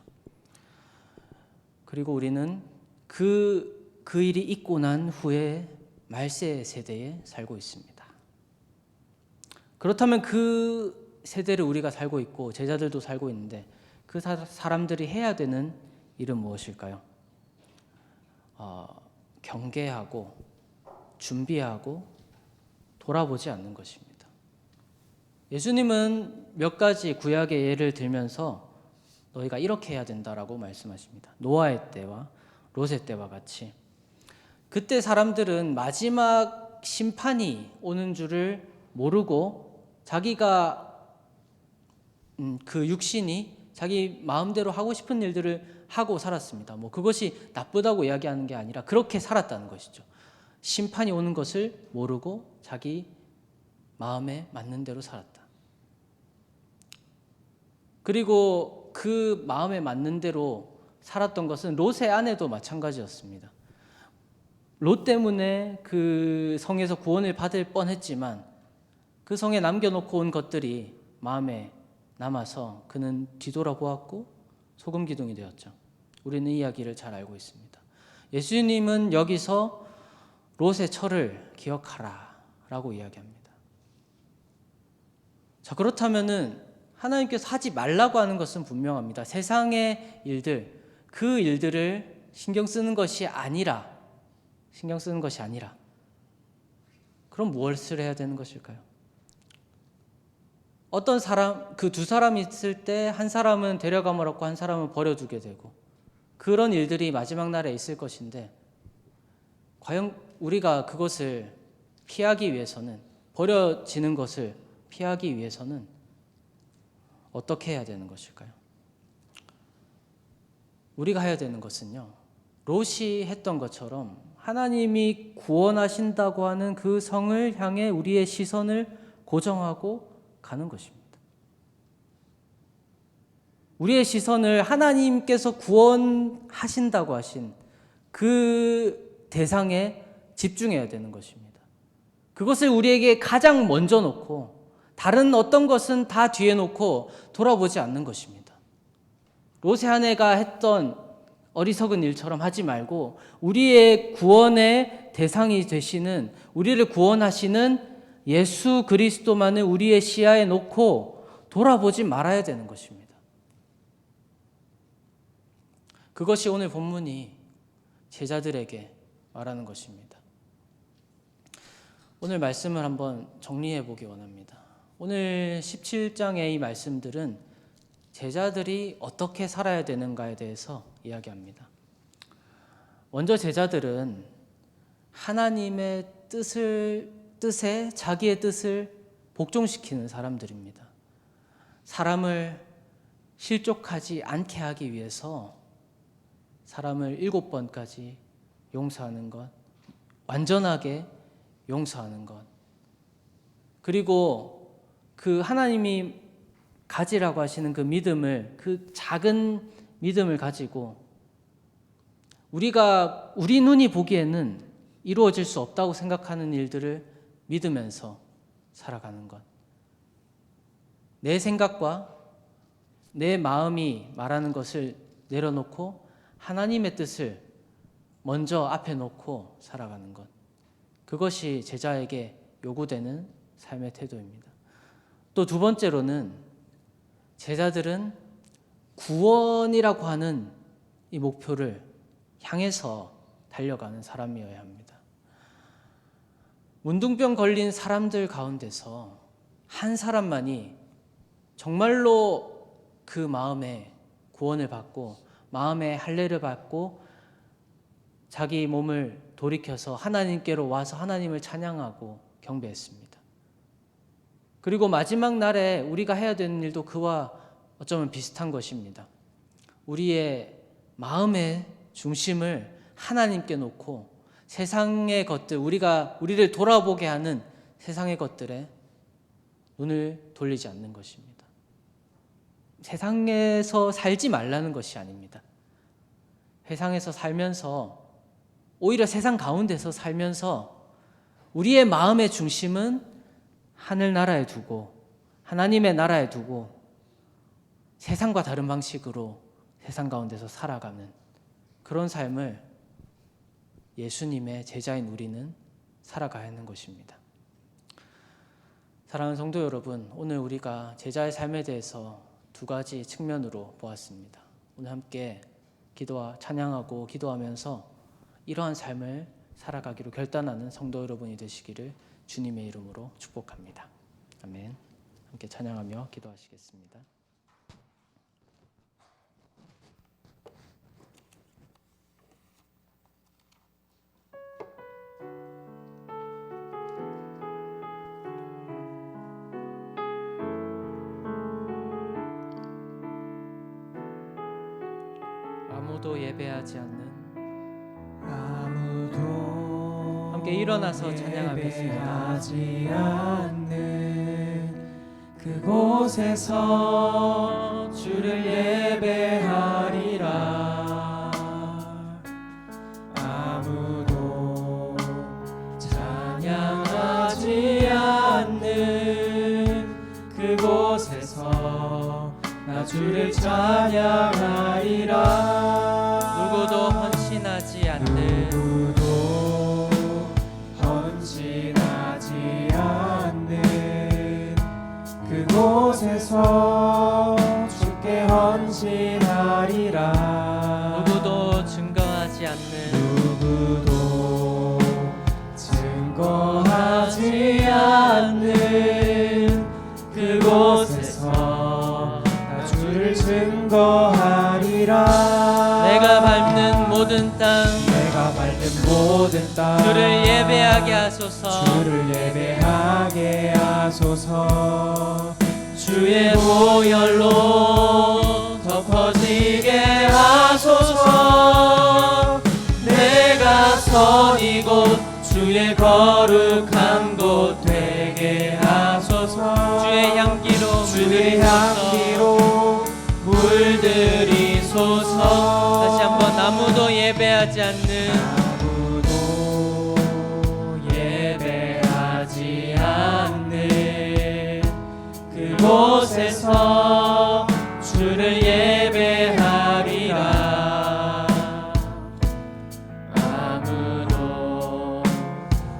그리고 우리는 그 일이 있고 난 후에 말세 세대에 살고 있습니다. 그렇다면 그 세대를 우리가 살고 있고 제자들도 살고 있는데 그 사람들이 해야 되는 일은 무엇일까요? 경계하고 준비하고 돌아보지 않는 것입니다. 예수님은 몇 가지 구약의 예를 들면서 너희가 이렇게 해야 된다라고 말씀하십니다. 노아의 때와 롯의 때와 같이 그때 사람들은 마지막 심판이 오는 줄을 모르고 자기가 그 육신이 자기 마음대로 하고 싶은 일들을 하고 살았습니다. 그것이 나쁘다고 이야기하는 게 아니라 그렇게 살았다는 것이죠. 심판이 오는 것을 모르고 자기 마음에 맞는 대로 살았다. 그리고 그 마음에 맞는 대로 살았던 것은 롯의 아내도 마찬가지였습니다. 롯 때문에 그 성에서 구원을 받을 뻔했지만 그 성에 남겨놓고 온 것들이 마음에 남아서 그는 뒤돌아보았고 소금 기둥이 되었죠. 우리는 이 이야기를 잘 알고 있습니다. 예수님은 여기서 롯의 철을 기억하라 라고 이야기합니다. 자, 그렇다면은 하나님께서 하지 말라고 하는 것은 분명합니다. 세상의 일들, 그 일들을 신경 쓰는 것이 아니라 그럼 무엇을 해야 되는 것일까요? 어떤 사람, 그 두 사람이 있을 때 한 사람은 데려감을 얻고 한 사람은 버려두게 되고 그런 일들이 마지막 날에 있을 것인데 과연 우리가 그것을 피하기 위해서는, 버려지는 것을 피하기 위해서는 어떻게 해야 되는 것일까요? 우리가 해야 되는 것은요, 롯이 했던 것처럼 하나님이 구원하신다고 하는 그 성을 향해 우리의 시선을 고정하고 가는 것입니다. 우리의 시선을 하나님께서 구원하신다고 하신 그 대상에 집중해야 되는 것입니다. 그것을 우리에게 가장 먼저 놓고 다른 어떤 것은 다 뒤에 놓고 돌아보지 않는 것입니다. 롯의 아내가 했던 어리석은 일처럼 하지 말고 우리의 구원의 대상이 되시는, 우리를 구원하시는 예수 그리스도만을 우리의 시야에 놓고 돌아보지 말아야 되는 것입니다. 그것이 오늘 본문이 제자들에게 말하는 것입니다. 오늘 말씀을 한번 정리해 보기 원합니다. 오늘 17장의 이 말씀들은 제자들이 어떻게 살아야 되는가에 대해서 이야기합니다. 먼저 제자들은 하나님의 뜻에 자기의 뜻을 복종시키는 사람들입니다. 사람을 실족하지 않게 하기 위해서 사람을 7번까지 용서하는 것, 완전하게 용서하는 것, 그리고 그 하나님이 가지라고 하시는 그 믿음을, 그 작은 믿음을 가지고 우리 눈이 보기에는 이루어질 수 없다고 생각하는 일들을 믿으면서 살아가는 것, 내 생각과 내 마음이 말하는 것을 내려놓고 하나님의 뜻을 먼저 앞에 놓고 살아가는 것, 그것이 제자에게 요구되는 삶의 태도입니다. 또 두 번째로는 제자들은 구원이라고 하는 이 목표를 향해서 달려가는 사람이어야 합니다. 문둥병 걸린 사람들 가운데서 한 사람만이 정말로 그 마음에 구원을 받고 마음의 할례를 받고 자기 몸을 돌이켜서 하나님께로 와서 하나님을 찬양하고 경배했습니다. 그리고 마지막 날에 우리가 해야 되는 일도 그와 어쩌면 비슷한 것입니다. 우리의 마음의 중심을 하나님께 놓고 세상의 것들, 우리를 돌아보게 하는 세상의 것들에 눈을 돌리지 않는 것입니다. 세상에서 살지 말라는 것이 아닙니다. 세상에서 살면서, 오히려 세상 가운데서 살면서 우리의 마음의 중심은 하늘나라에 두고 하나님의 나라에 두고 세상과 다른 방식으로 세상 가운데서 살아가는 그런 삶을 예수님의 제자인 우리는 살아가야 하는 것입니다. 사랑하는 성도 여러분, 오늘 우리가 제자의 삶에 대해서 두 가지 측면으로 보았습니다. 오늘 함께 찬양하고 기도하면서 이러한 삶을 살아가기로 결단하는 성도 여러분이 되시기를 주님의 이름으로 축복합니다. 아멘. 함께 찬양하며 기도하시겠습니다. 아무도 예배하지 않는, 아무도 함께 일어나서 찬양하겠습니다. 예배하지 않는 그곳에서 주를 예배하리라. 아무도 찬양하지 않는 그곳에서 나 주를 찬양하리라. 누구도 헌신하지 않는, 누구도 헌신하지 않는 그곳에서 주께 헌신하리라. 누구도 증거하지 않는, 누구도 증거하지 않는 그곳에서 나 주를 증거하리라. 내가 밟는 모든 땅, 내가 밟는 모든 땅 주를 예배하게 하소서. 주를 예배하게 하소서. 주의 보혈로 덮어지게 하소서. 내가 선 이곳 주의 거룩한 곳 되게 하소서. 주의 향기로 주의 향기로 물들이소서. 다시 한번 아무도 예배하지 않는, 아무도 예배하지 않는 그곳에서 주를 예배하리라. 아무도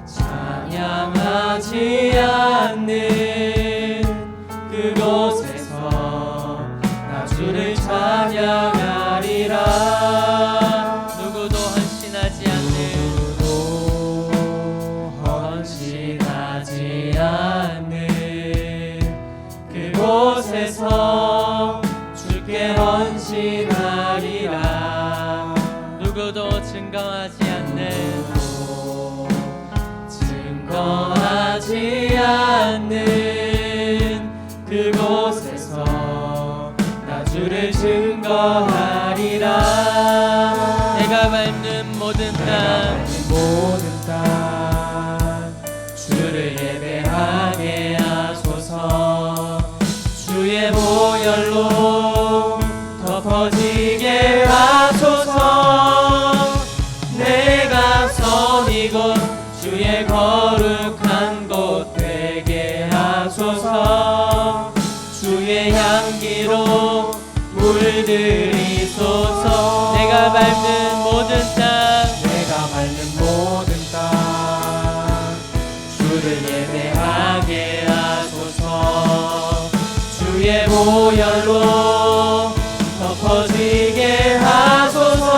찬양하지 않는 받는 그곳에서 나 주를 증거하리라. 내가 밟는 모든 땅 주를 예배하게 하소서. 주의 보혈로 덮어지게 하소서. 내가 선 이곳 주의 거룩한 곳 되게 하소서. 주의 향기로 물들이소서. 내가 밟는 모든 땅 주를 예배하게 하소서. 주의 보혈로 덮어지게 하소서.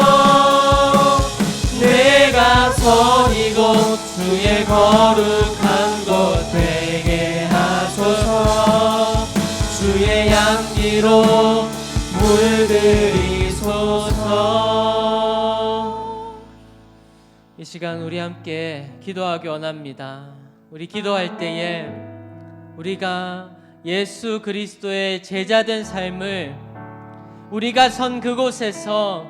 내가 선 이곳 주의 거룩한 곳 되게 하소서. 주의 향기로 물들이소서. 이 시간 우리 함께 기도하기 원합니다. 우리 기도할 때에 우리가 예수 그리스도의 제자된 삶을 우리가 선 그곳에서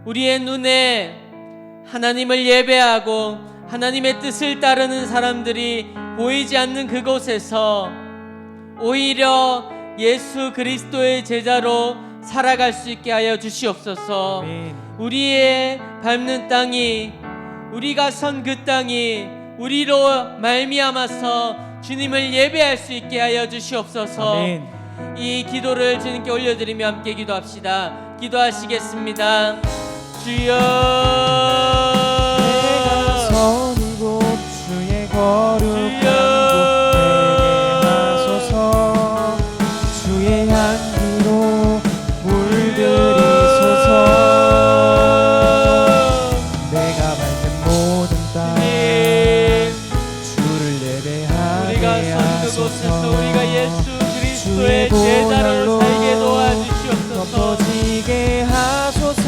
우리의 눈에 하나님을 예배하고 하나님의 뜻을 따르는 사람들이 보이지 않는 그곳에서 오히려 예수 그리스도의 제자로 살아갈 수 있게 하여 주시옵소서. 우리의 밟는 땅이, 우리가 선 그 땅이 우리로 말미암아서 주님을 예배할 수 있게 하여 주시옵소서. 아멘. 이 기도를 주님께 올려드리며 함께 기도합시다. 기도하시겠습니다. 주여, 내가 선 이곳 주의 거룩한 곳 되게 하소서. 주의 향기로 물들이소서. 내가 밟는 모든 땅 주를 우리가 예배하게 선 그곳에서 하소서. 우리가 예수 그리스도의 주의 제자로 보혈로 살게 도와주시옵소서. 덮어지게 하소서.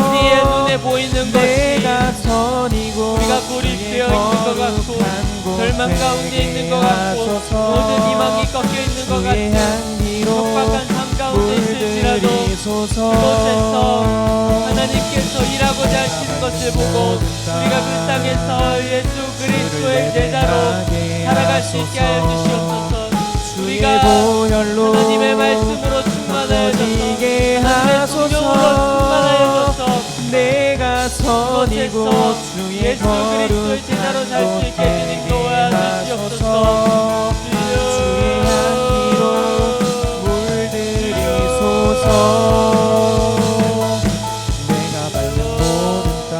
우리의 눈에 보이는 것이 내가 선 이곳 우리가 고립되어 있는 것 같고 절망 가운데 있는 것 같고 모든 희망이 꺾여 있는 것 같고 척박한 삶 가운데 있을지라도 그곳에서 하나님께서 일하고자 하시는 것을 보고 우리가 그 땅에서 예수 그리스도의 제자로 살아갈 수 있게 하여 주시옵소서. 우리가 하나님의 말씀으로 충만하여져서 하나님의 성령으로 충만하여져서 내가 선 이곳 주의 예수 그리스도의 제자로 살 수 있게 주님 도와주시옵소서. 주의 향기로 물들이소서. 내가 밟는 모든 땅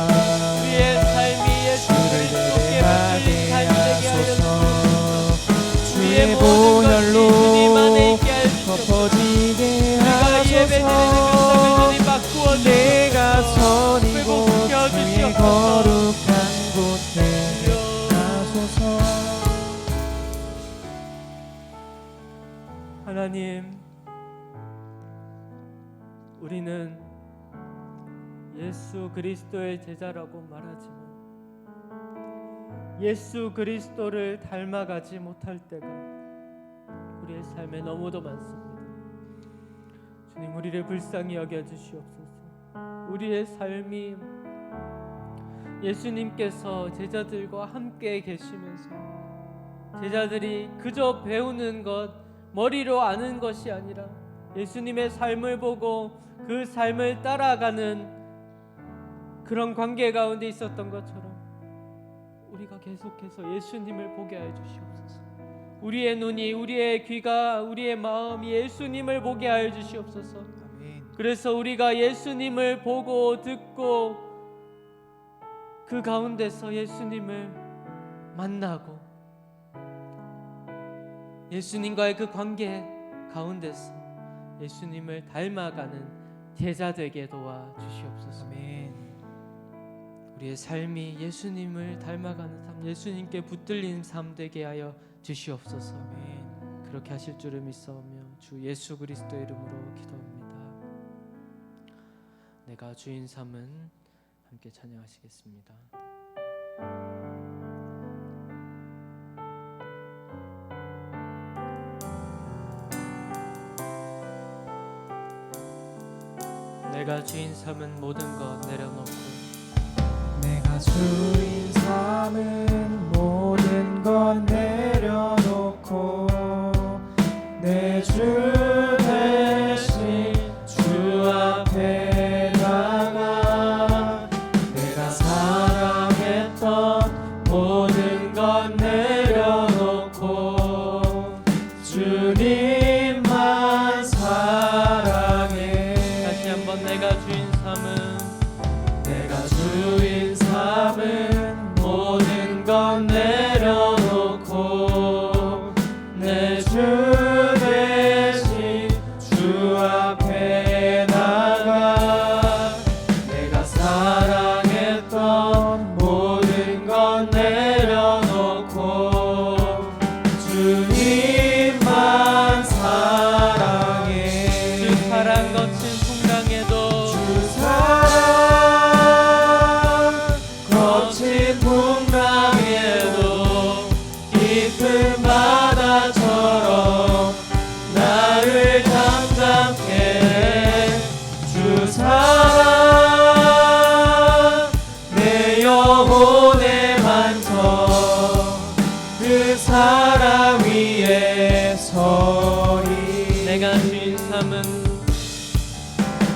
우리의 삶이 예수 주를 그리스도께 예배하게 붙들린 삶이 되게 하여 하소서. 주시옵소서. 주의 우리의 모든 것이 보혈로 주님 안에 있게 하여 주시옵소서. 덮어지게 우리가 예배드리는 그 땅을 하소서. 주님 바꾸어 내가 선 이곳 회복시켜 주의 주시옵소서. 거룩한 곳 되게 하소서. 하나님, 우리는 예수 그리스도의 제자라고 말하지만 예수 그리스도를 닮아가지 못할 때가 우리의 삶에 너무도 많습니다. 주님, 우리를 불쌍히 여겨 주시옵소서. 우리의 삶이 예수님께서 제자들과 함께 계시면서 제자들이 그저 배우는 것, 머리로 아는 것이 아니라 예수님의 삶을 보고 그 삶을 따라가는 그런 관계 가운데 있었던 것처럼 우리가 계속해서 예수님을 보게 해 주시옵소서. 우리의 눈이, 우리의 귀가, 우리의 마음이 예수님을 보게 하여 주시옵소서. 그래서 우리가 예수님을 보고 듣고 그 가운데서 예수님을 만나고 예수님과의 그 관계 가운데서 예수님을 닮아가는 제자 되게 도와 주시옵소서. 아멘. 우리의 삶이 예수님을 닮아가는 삶, 예수님께 붙들리는 삶 되게 하여 주시옵소서. 아멘. 그렇게 하실 줄을 믿사오며 주 예수 그리스도의 이름으로 기도합니다. 내가 주인 삼은 함께 찬양하시겠습니다. 내가 주인 삼은 모든 것 내려놓고 내가 주인 삼은 모든 것 내려놓고 내 주 대신 주 앞에 나가 내가 사랑했던 모든 것 내려놓고 주님만 사랑해. 다시 한번 내가 주인 삼은 내가 주인 삼은 모든 것 내려놓고 내 주 대신 주 앞에 나가 내가 사랑했던 모든 것 내려놓고 주님만 사랑해. 주 사랑 거친 풍랑에도 주 사랑 거친 풍랑에도 깊은 바다처럼 나를 잠잠케 해. 주 사랑 내 영혼의 반석 그 사랑 위에 서리. 내가 주인 삼은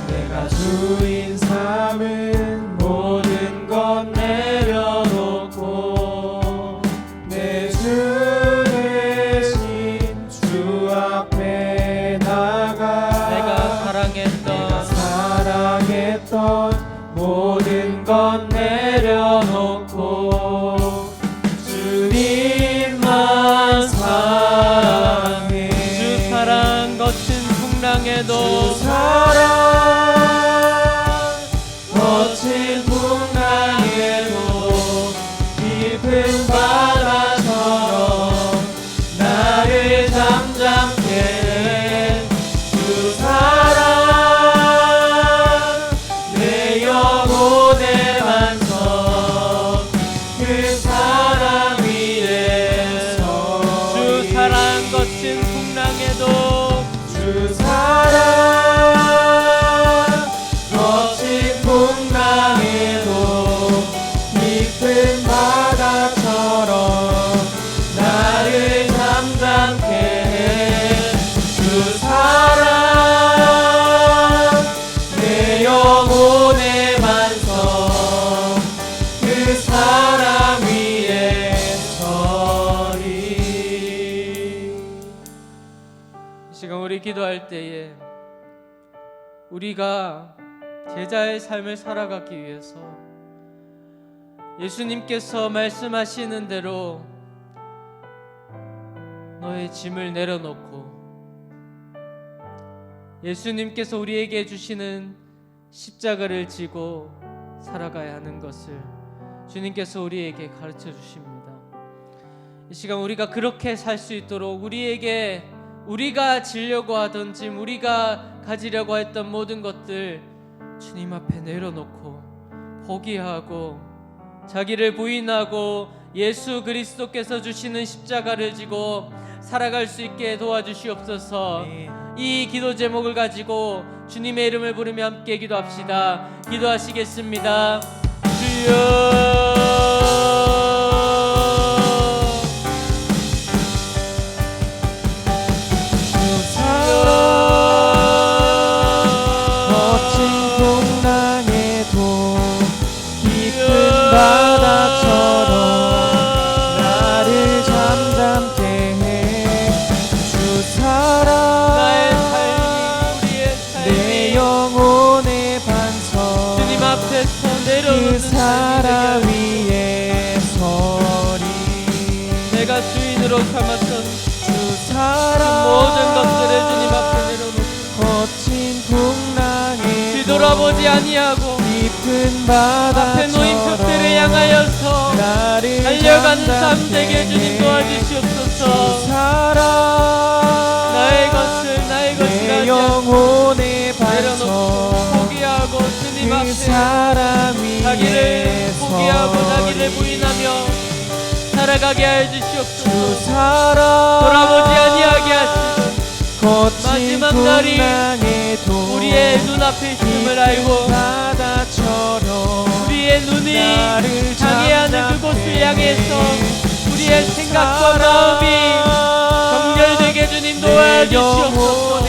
내가 주인 삼은 모든 것 내려놓고 내 주 대신 주 앞에 나가 내가 사랑했던 모든 것 내려놓고 주님만 사랑해. 주 사랑 거친 풍랑에도 주 사랑 거친 풍랑에도 깊은 바다처럼 나를 잠잠케 해. 주 사랑 내 영혼의 반석 그 사랑 위에 서리. 주 사랑 거친 풍랑에도 주 사랑 거친 풍랑에도 깊은 바다처럼 나를 잠잠케 해. 주 사랑 내 영혼의 반석 그 사랑 위에 서리. 이 시간 우리 기도할 때에 우리가 제자의 삶을 살아가기 위해서 예수님께서 말씀하시는 대로 너의 짐을 내려놓고 예수님께서 우리에게 주시는 십자가를 지고 살아가야 하는 것을 주님께서 우리에게 가르쳐 주십니다. 이 시간 우리가 그렇게 살 수 있도록 우리에게 우리가 지려고 하던 짐, 우리가 가지려고 했던 모든 것들 주님 앞에 내려놓고 포기하고 자기를 부인하고 예수 그리스도께서 주시는 십자가를 지고 살아갈 수 있게 도와주시옵소서. 이 기도 제목을 가지고 주님의 이름을 부르며 함께 기도합시다. 기도하시겠습니다. 주여 그 사랑 위에 서리. 내가 주인으로 삼았던 주 사랑 모든 것들을 주님 앞에 내려놓고 거친 풍랑에 뒤돌아보지 아니하고 깊은 바다처럼 앞에 놓인 벽들을 향하여서 나를 달려가는 삶 되게 주님 도와주시옵소서. 주 사랑 나의 것을 나의 것이 내 아니라 영혼의 내려놓고 반석 포기하고 주님 그 앞에 사랑 자기를 위에 포기하고 자기를 서리. 부인하며 살아가게 하여 주 주시옵소서. 사랑 돌아보지 아니하게 하시고 거친 마지막 날이 풍랑에도 우리의 눈앞에 있음을 알고 바다처럼 우리의 눈이 나를 향해야 하는 그곳을 향해서 우리의 생각과 마음이 정결되게 주님 도와주시옵소서.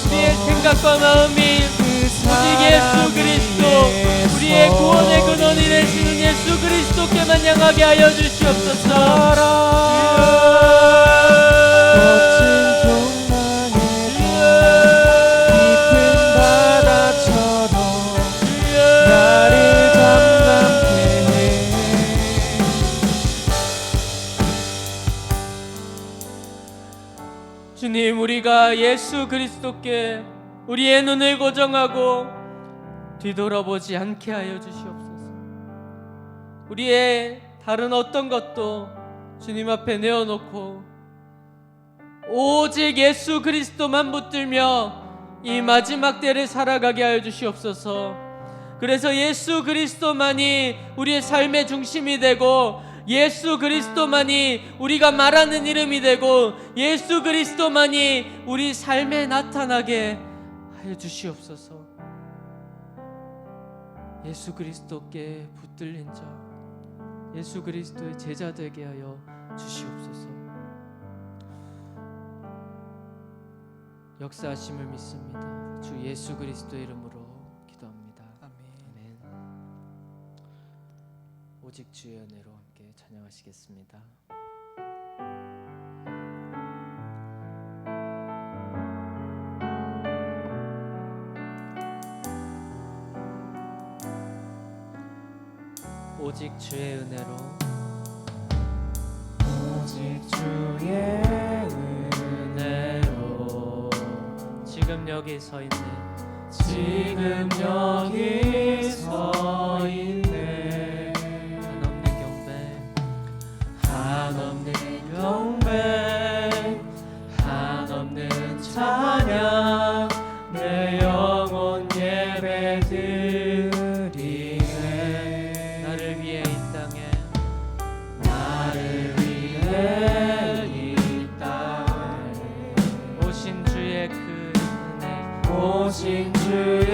우리의 생각과 마음이 오직 예수 그리스도 우리의 구원의 근원이 되시는 예수 그리스도께만 향하게 하여 주시옵소서. 주님, 우리가 예수 그리스도께 우리의 눈을 고정하고 뒤돌아보지 않게 하여 주시옵소서. 우리의 다른 어떤 것도 주님 앞에 내어놓고 오직 예수 그리스도만 붙들며 이 마지막 때를 살아가게 하여 주시옵소서. 그래서 예수 그리스도만이 우리의 삶의 중심이 되고 예수 그리스도만이 우리가 말하는 이름이 되고 예수 그리스도만이 우리 삶에 나타나게 하여 주시옵소서. 예수 그리스도께 붙들린 자, 예수 그리스도의 제자 되게 하여 주시옵소서. 역사하심을 믿습니다. 주 예수 그리스도 이름으로 기도합니다. 아멘. 오직 주의 은혜로 함께 찬양하시겠습니다. 오직 주의 은혜로, 오직 주의 은혜로 지금 여기 서 있네, 지금 여기 서 있네. 한없는 경배, 한없는 찬양, 내 영혼 예배드리네. 나를 위해 이 땅에, 나를 위해 이 땅에 오신 주의 그 은혜, 오신 주의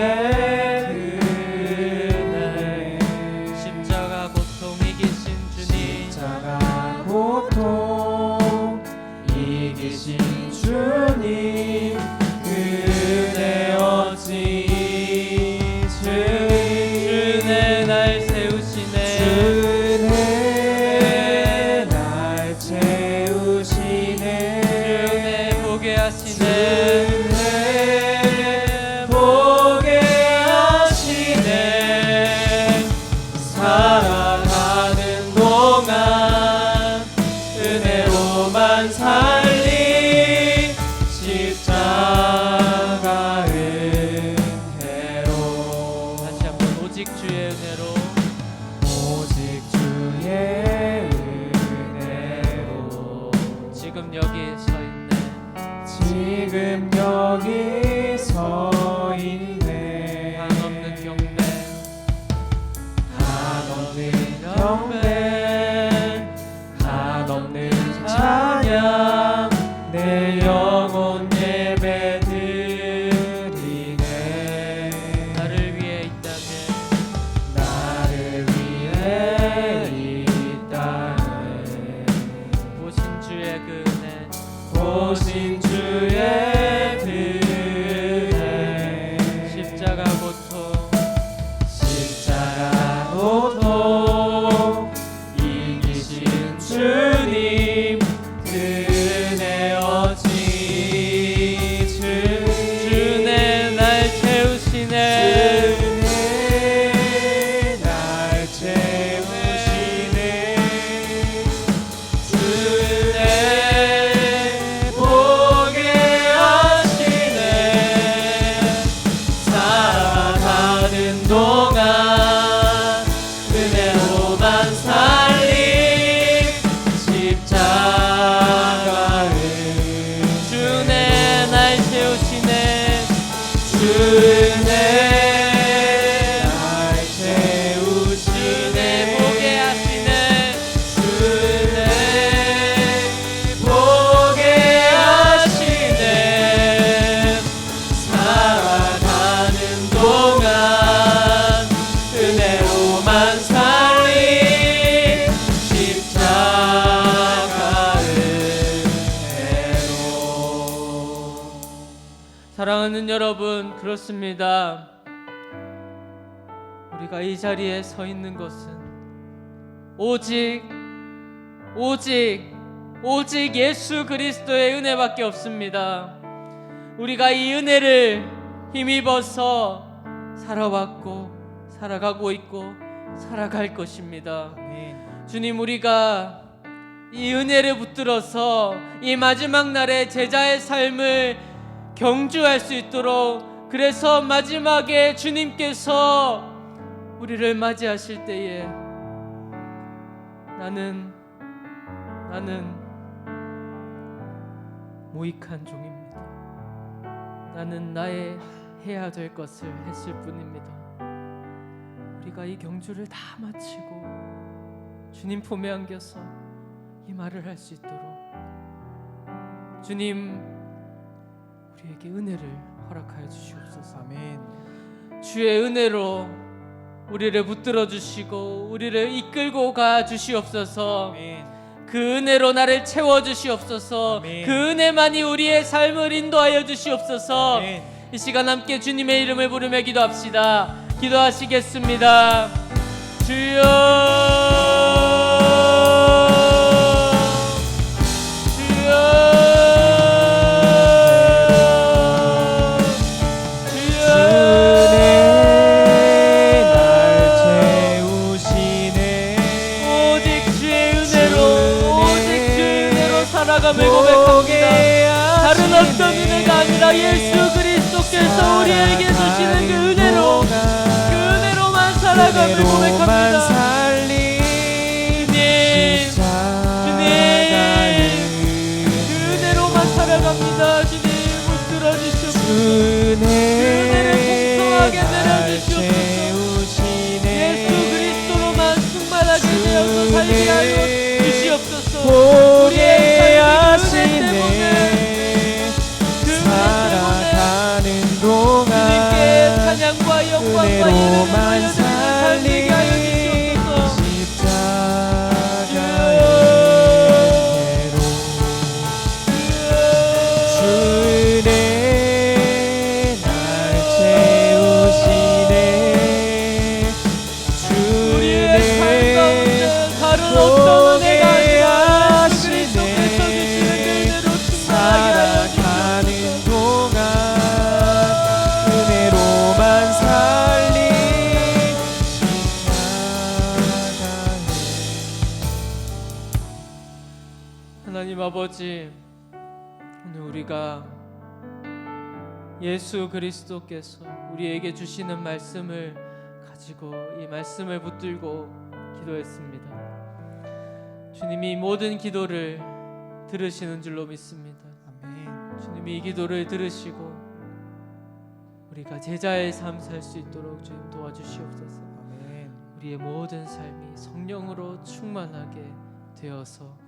은혜. 십자가 고통 이기신 주님, 십자가 고통 이기신 주님, 그 은혜 어찌 주네 날 세우시네, 주네 날 채우시네. 주네 보게 하시네, 주네 보게 하시네. 살아가는 동안 은혜로만 살리, 십자가 은혜로. 다시 한번 오직 주의 은혜로, 오직 주의 은혜로 지금 여기 서 있네, 지금 여기 서 있네. 한없는 경배, 한없는 경배, 한없는 찬양, 내 영혼 예배드리네. 나를 위해 이 땅에, 나를 위해 이 땅에 오신 주의 그 은혜, 오신 주의 은혜. 십자가 고통 십자가 고통 이기신 주님, 그 은혜 어찌 주네 날 채우시네, 주네 날 채우시네. 주네 보게 하시네. 살아가는 동안 은혜로만 살리, 여러분, 그렇습니다. 우리가 이 자리에 서 있는 것은 오직 예수 그리스도의 은혜밖에 없습니다. 우리가 이 은혜를 힘입어서 살아왔고 살아가고 있고 살아갈 것입니다. 주님, 우리가 이 은혜를 붙들어서 이 마지막 날에 제자의 삶을 경주할 수 있도록, 그래서 마지막에 주님께서 우리를 맞이하실 때에 나는 무익한 종입니다. 나는 나의 해야 될 것을 했을 뿐입니다. 우리가 이 경주를 다 마치고 주님 품에 안겨서 이 말을 할 수 있도록 주님, 우리에게 은혜를 허락하여 주시옵소서. 아멘. 주의 은혜로 우리를 붙들어 주시고 우리를 이끌고 가 주시옵소서. 아멘. 그 은혜로 나를 채워 주시옵소서. 아멘. 그 은혜만이 우리의 삶을 인도하여 주시옵소서. 아멘. 이 시간 함께 주님의 이름을 부르며 기도합시다. 기도하시겠습니다. 살아감을 고백합니다. 다른 어떤 은혜가 아니라 예수 그리스도께서 우리에게 주시는 그 은혜로만 살아감을 고백합니다. 주님, 그 은혜로만 살아갑니다. 주님, 붙들어 주시옵소서. 그 은혜를 풍성하게 내려주시옵소서. 예수 그리스도로만 충만하게 되어서 살게 하여 주시옵소서. 우리의 살아가는 동안 주님께 찬양과 영광과 예배를 살게 하여 주시옵소서. 십자가의 은혜로 주 은혜 날 채우시네. 주 우리의 삶 가운데 다른 어떤 은혜가 아니라 예수 그리스도께서 주시는 그 은혜로 충만하게 하여 살아가는 동안 은혜로만 살리 십자가에. 하나님 아버지, 오늘 우리가 예수 그리스도께서 우리에게 주시는 말씀을 가지고 이 말씀을 붙들고 기도했습니다. 주님이 모든 기도를 들으시는 줄로 믿습니다. 아멘. 주님이 이 기도를 들으시고 우리가 제자의 삶 살 수 있도록 주님 도와주시옵소서. 아멘. 우리의 모든 삶이 성령으로 충만하게 되어서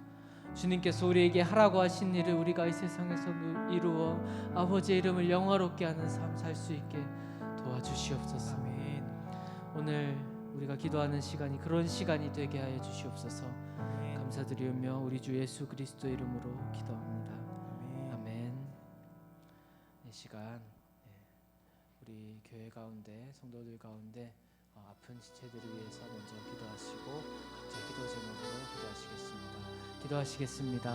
주님께서 우리에게 하라고 하신 일을 우리가 이 세상에서 이루어 아버지의 이름을 영화롭게 하는 삶 살 수 있게 도와주시옵소서. 아멘. 오늘 우리가 기도하는 시간이 그런 시간이 되게 하여 주시옵소서. 아멘. 감사드리며 우리 주 예수 그리스도 이름으로 기도합니다. 아멘. 아멘. 이 시간 우리 교회 가운데 성도들 가운데 아픈 지체들을 위해서 먼저 기도하시고 제 기도 제목으로 기도하시겠습니다. 기도하시겠습니다.